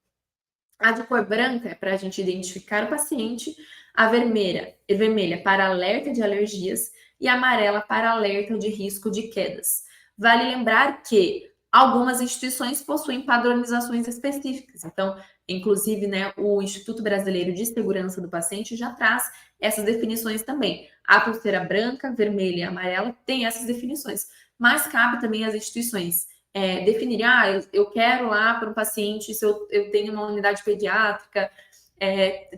A de cor branca é para a gente identificar o paciente, a vermelha para alerta de alergias e a amarela para alerta de risco de quedas. Vale lembrar que algumas instituições possuem padronizações específicas. Então, inclusive, né, o Instituto Brasileiro de Segurança do Paciente já traz essas definições também. A pulseira branca, vermelha e amarela tem essas definições, mas cabe também às instituições definir, eu quero lá para um paciente, se eu tenho uma unidade pediátrica,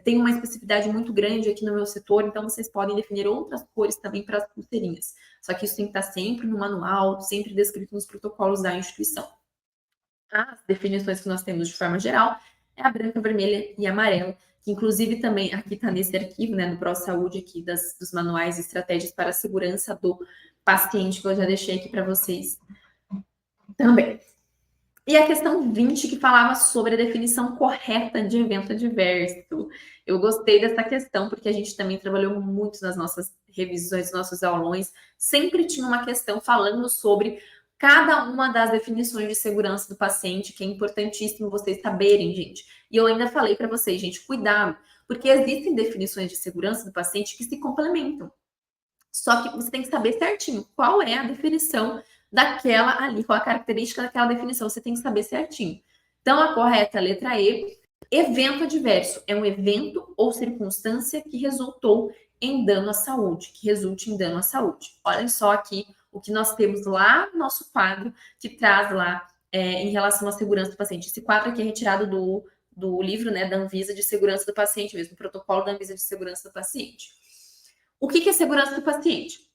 tem uma especificidade muito grande aqui no meu setor, então vocês podem definir outras cores também para as pulseirinhas. Só que isso tem que estar sempre no manual, sempre descrito nos protocolos da instituição. As definições que nós temos de forma geral é a branca, vermelha e amarela, que inclusive também aqui está nesse arquivo, né, do ProSaúde aqui dos manuais e estratégias para a segurança do paciente, que eu já deixei aqui para vocês também. E a questão 20, que falava sobre a definição correta de evento adverso. Eu gostei dessa questão, porque a gente também trabalhou muito nas nossas revisões, nos nossos aulões. Sempre tinha uma questão falando sobre cada uma das definições de segurança do paciente, que é importantíssimo vocês saberem, gente. E eu ainda falei para vocês, gente, cuidado, porque existem definições de segurança do paciente que se complementam. Só que você tem que saber certinho qual é a definição daquela ali, qual a característica daquela definição, você tem que saber certinho. Então, a correta letra E, evento adverso, é um evento ou circunstância que resultou em dano à saúde, que resulte em dano à saúde. Olhem só aqui o que nós temos lá no nosso quadro, que traz lá em relação à segurança do paciente. Esse quadro aqui é retirado do livro, né, da Anvisa de segurança do paciente mesmo, o protocolo da Anvisa de segurança do paciente. O que é segurança do paciente?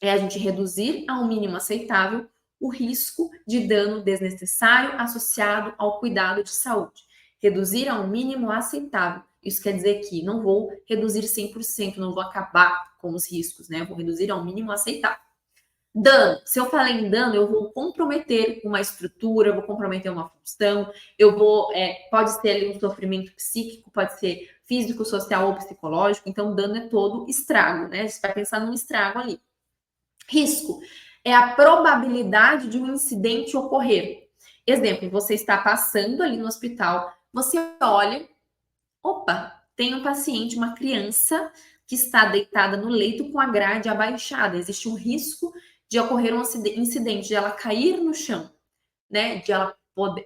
É a gente reduzir ao mínimo aceitável o risco de dano desnecessário associado ao cuidado de saúde. Reduzir ao mínimo aceitável. Isso quer dizer que não vou reduzir 100%, não vou acabar com os riscos, né? Vou reduzir ao mínimo aceitável. Dano. Se eu falei em dano, eu vou comprometer uma estrutura, vou comprometer uma função, eu vou, pode ser ali um sofrimento psíquico, pode ser físico, social ou psicológico, então dano é todo estrago, né? Você vai pensar num estrago ali. Risco é a probabilidade de um incidente ocorrer. Exemplo, você está passando ali no hospital, você olha, opa, tem um paciente, uma criança que está deitada no leito com a grade abaixada. Existe um risco de ocorrer um incidente, de ela cair no chão, né? De ela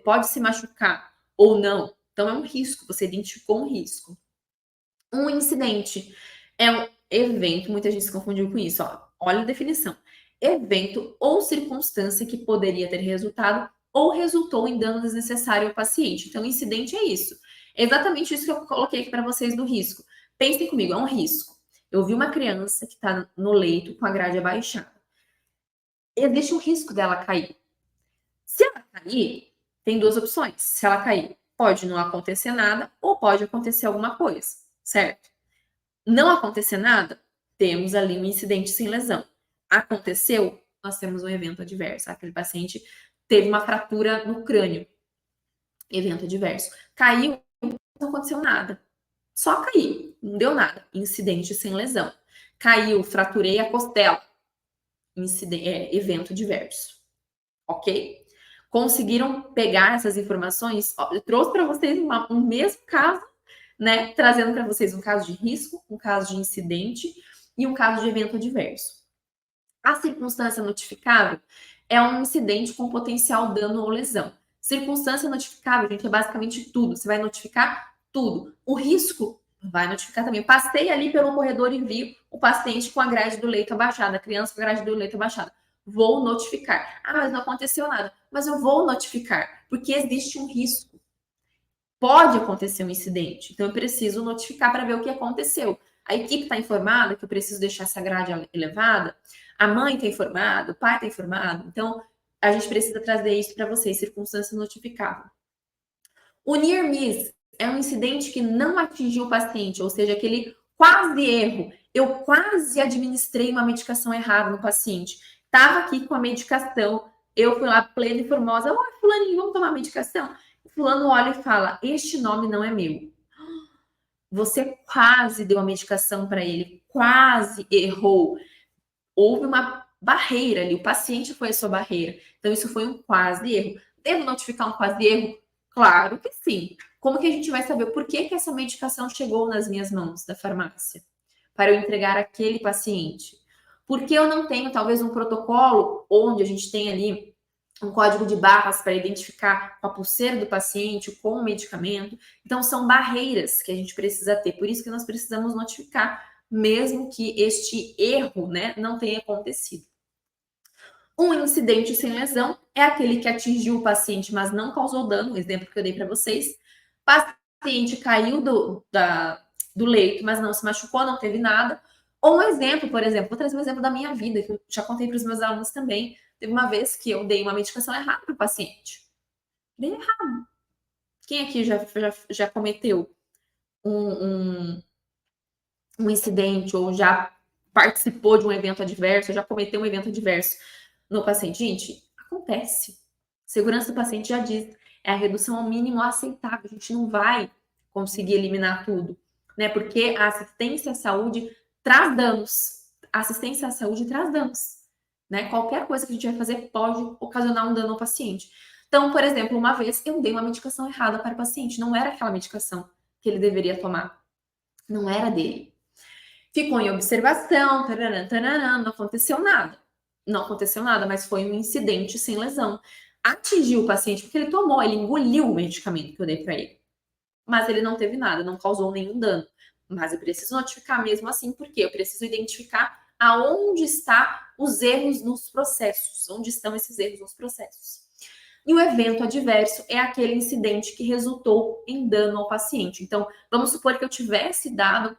pode se machucar ou não. Então é um risco, você identificou um risco. Um incidente é um evento, muita gente se confundiu com isso, ó. Olha a definição. Evento ou circunstância que poderia ter resultado ou resultou em dano desnecessário ao paciente. Então, incidente é isso. É exatamente isso que eu coloquei aqui para vocês do risco. Pensem comigo, é um risco. Eu vi uma criança que está no leito com a grade abaixada. Existe um risco dela cair. Se ela cair, tem duas opções. Se ela cair, pode não acontecer nada ou pode acontecer alguma coisa, certo? Não acontecer nada, temos ali um incidente sem lesão. Aconteceu, nós temos um evento adverso. Aquele paciente teve uma fratura no crânio. Evento adverso. Caiu, não aconteceu nada. Só caiu, não deu nada. Incidente sem lesão. Caiu, fraturei a costela. Evento adverso. Ok? Conseguiram pegar essas informações? Eu trouxe para vocês um mesmo caso, né? Trazendo para vocês um caso de risco, um caso de incidente e um caso de evento adverso. A circunstância notificável é um incidente com potencial dano ou lesão. Circunstância notificável, gente, é basicamente tudo. Você vai notificar tudo. O risco vai notificar também. Passei ali pelo corredor e vi o paciente com a grade do leito abaixada, a criança com a grade do leito abaixada. Vou notificar. Mas não aconteceu nada. Mas eu vou notificar, porque existe um risco. Pode acontecer um incidente. Então, eu preciso notificar para ver o que aconteceu. A equipe está informada que eu preciso deixar essa grade elevada. A mãe está informada, o pai está informado. Então, a gente precisa trazer isso para vocês, circunstância notificável. O near miss é um incidente que não atingiu o paciente, ou seja, aquele quase erro. Eu quase administrei uma medicação errada no paciente. Estava aqui com a medicação, eu fui lá plena e formosa. Oi, fulaninho, vamos tomar medicação? O fulano olha e fala, este nome não é meu. você quase deu a medicação para ele, quase errou. Houve uma barreira ali, o paciente foi a sua barreira. Então, isso foi um quase erro. Devo notificar um quase erro? Claro que sim. Como que a gente vai saber por que essa medicação chegou nas minhas mãos da farmácia para eu entregar aquele paciente? Porque eu não tenho, talvez, um protocolo onde a gente tem ali um código de barras para identificar com a pulseira do paciente, com o medicamento. Então, são barreiras que a gente precisa ter. Por isso que nós precisamos notificar, mesmo que este erro, né, não tenha acontecido. Um incidente sem lesão é aquele que atingiu o paciente, mas não causou dano. O exemplo que eu dei para vocês. O paciente caiu do leito, mas não se machucou, não teve nada. Ou um exemplo, por exemplo, vou trazer um exemplo da minha vida, que eu já contei para os meus alunos também. Teve uma vez que eu dei uma medicação errada para o paciente. Dei errado. Quem aqui já cometeu um incidente ou já participou de um evento adverso, já cometeu um evento adverso no paciente? Gente, acontece. Segurança do paciente já diz, é a redução ao mínimo aceitável. A gente não vai conseguir eliminar tudo, né? Porque a assistência à saúde traz danos. A assistência à saúde traz danos, né? Qualquer coisa que a gente vai fazer pode ocasionar um dano ao paciente. Então, por exemplo, uma vez eu dei uma medicação errada para o paciente, não era aquela medicação que ele deveria tomar, não era dele. Ficou em observação, não aconteceu nada. Não aconteceu nada, mas foi um incidente sem lesão. Atingiu o paciente porque ele tomou, ele engoliu o medicamento que eu dei para ele. Mas ele não teve nada, não causou nenhum dano. Mas eu preciso notificar mesmo assim, porque eu preciso identificar aonde estão os erros nos processos, onde estão esses erros nos processos. E o evento adverso é aquele incidente que resultou em dano ao paciente. Então, vamos supor que eu tivesse dado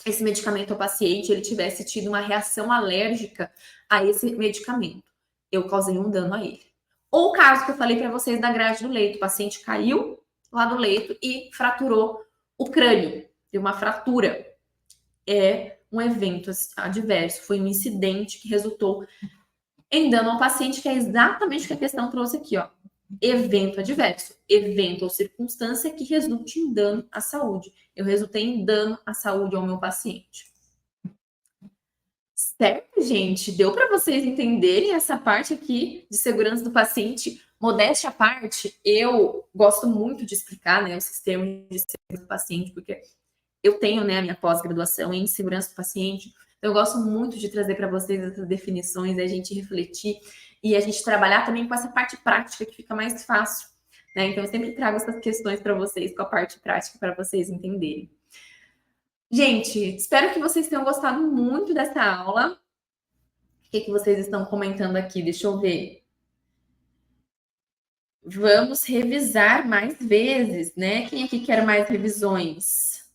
esse medicamento ao paciente, ele tivesse tido uma reação alérgica a esse medicamento. Eu causei um dano a ele. Ou o caso que eu falei para vocês da grade do leito, o paciente caiu lá do leito e fraturou o crânio, deu uma fratura. É um evento adverso, foi um incidente que resultou em dano ao paciente, que é exatamente o que a questão trouxe aqui, ó. Evento adverso, evento ou circunstância que resulte em dano à saúde. Eu resultei em dano à saúde ao meu paciente. Certo, gente? Deu para vocês entenderem essa parte aqui de segurança do paciente? Modéstia à parte, eu gosto muito de explicar, né, o sistema de segurança do paciente, porque eu tenho, né, a minha pós-graduação em segurança do paciente. Então, eu gosto muito de trazer para vocês essas definições, a gente refletir e a gente trabalhar também com essa parte prática que fica mais fácil, né? Então, eu sempre trago essas questões para vocês com a parte prática para vocês entenderem. Gente, espero que vocês tenham gostado muito dessa aula. O que vocês estão comentando aqui? Deixa eu ver. Vamos revisar mais vezes, né? Quem aqui quer mais revisões?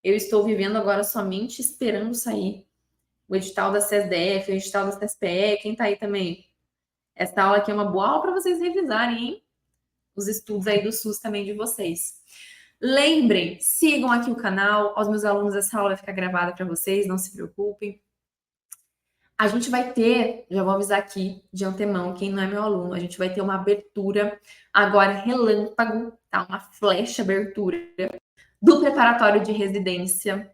Eu estou vivendo agora somente esperando sair o edital da CESDF, o edital da CSPE. Quem tá aí também? Essa aula aqui é uma boa aula para vocês revisarem, hein? Os estudos aí do SUS também de vocês. Lembrem, sigam aqui o canal. Aos meus alunos, essa aula vai ficar gravada para vocês, não se preocupem. A gente vai ter, já vou avisar aqui de antemão, quem não é meu aluno, a gente vai ter uma abertura agora relâmpago, tá? Uma flash abertura do preparatório de residência,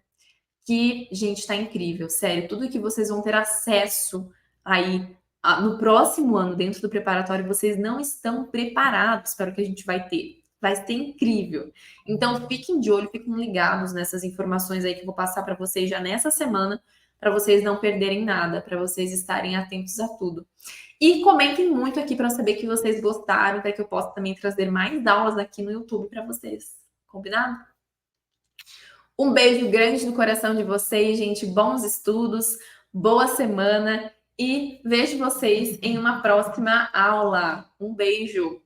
que, gente, tá incrível, sério. Tudo que vocês vão ter acesso aí no próximo ano dentro do preparatório, vocês não estão preparados para o que a gente vai ter. Vai ser incrível. Então, fiquem de olho, fiquem ligados nessas informações aí que eu vou passar para vocês já nessa semana, para vocês não perderem nada, para vocês estarem atentos a tudo. E comentem muito aqui para saber que vocês gostaram, para que eu possa também trazer mais aulas aqui no YouTube para vocês. Combinado? Um beijo grande no coração de vocês, gente. Bons estudos, boa semana e vejo vocês em uma próxima aula. Um beijo!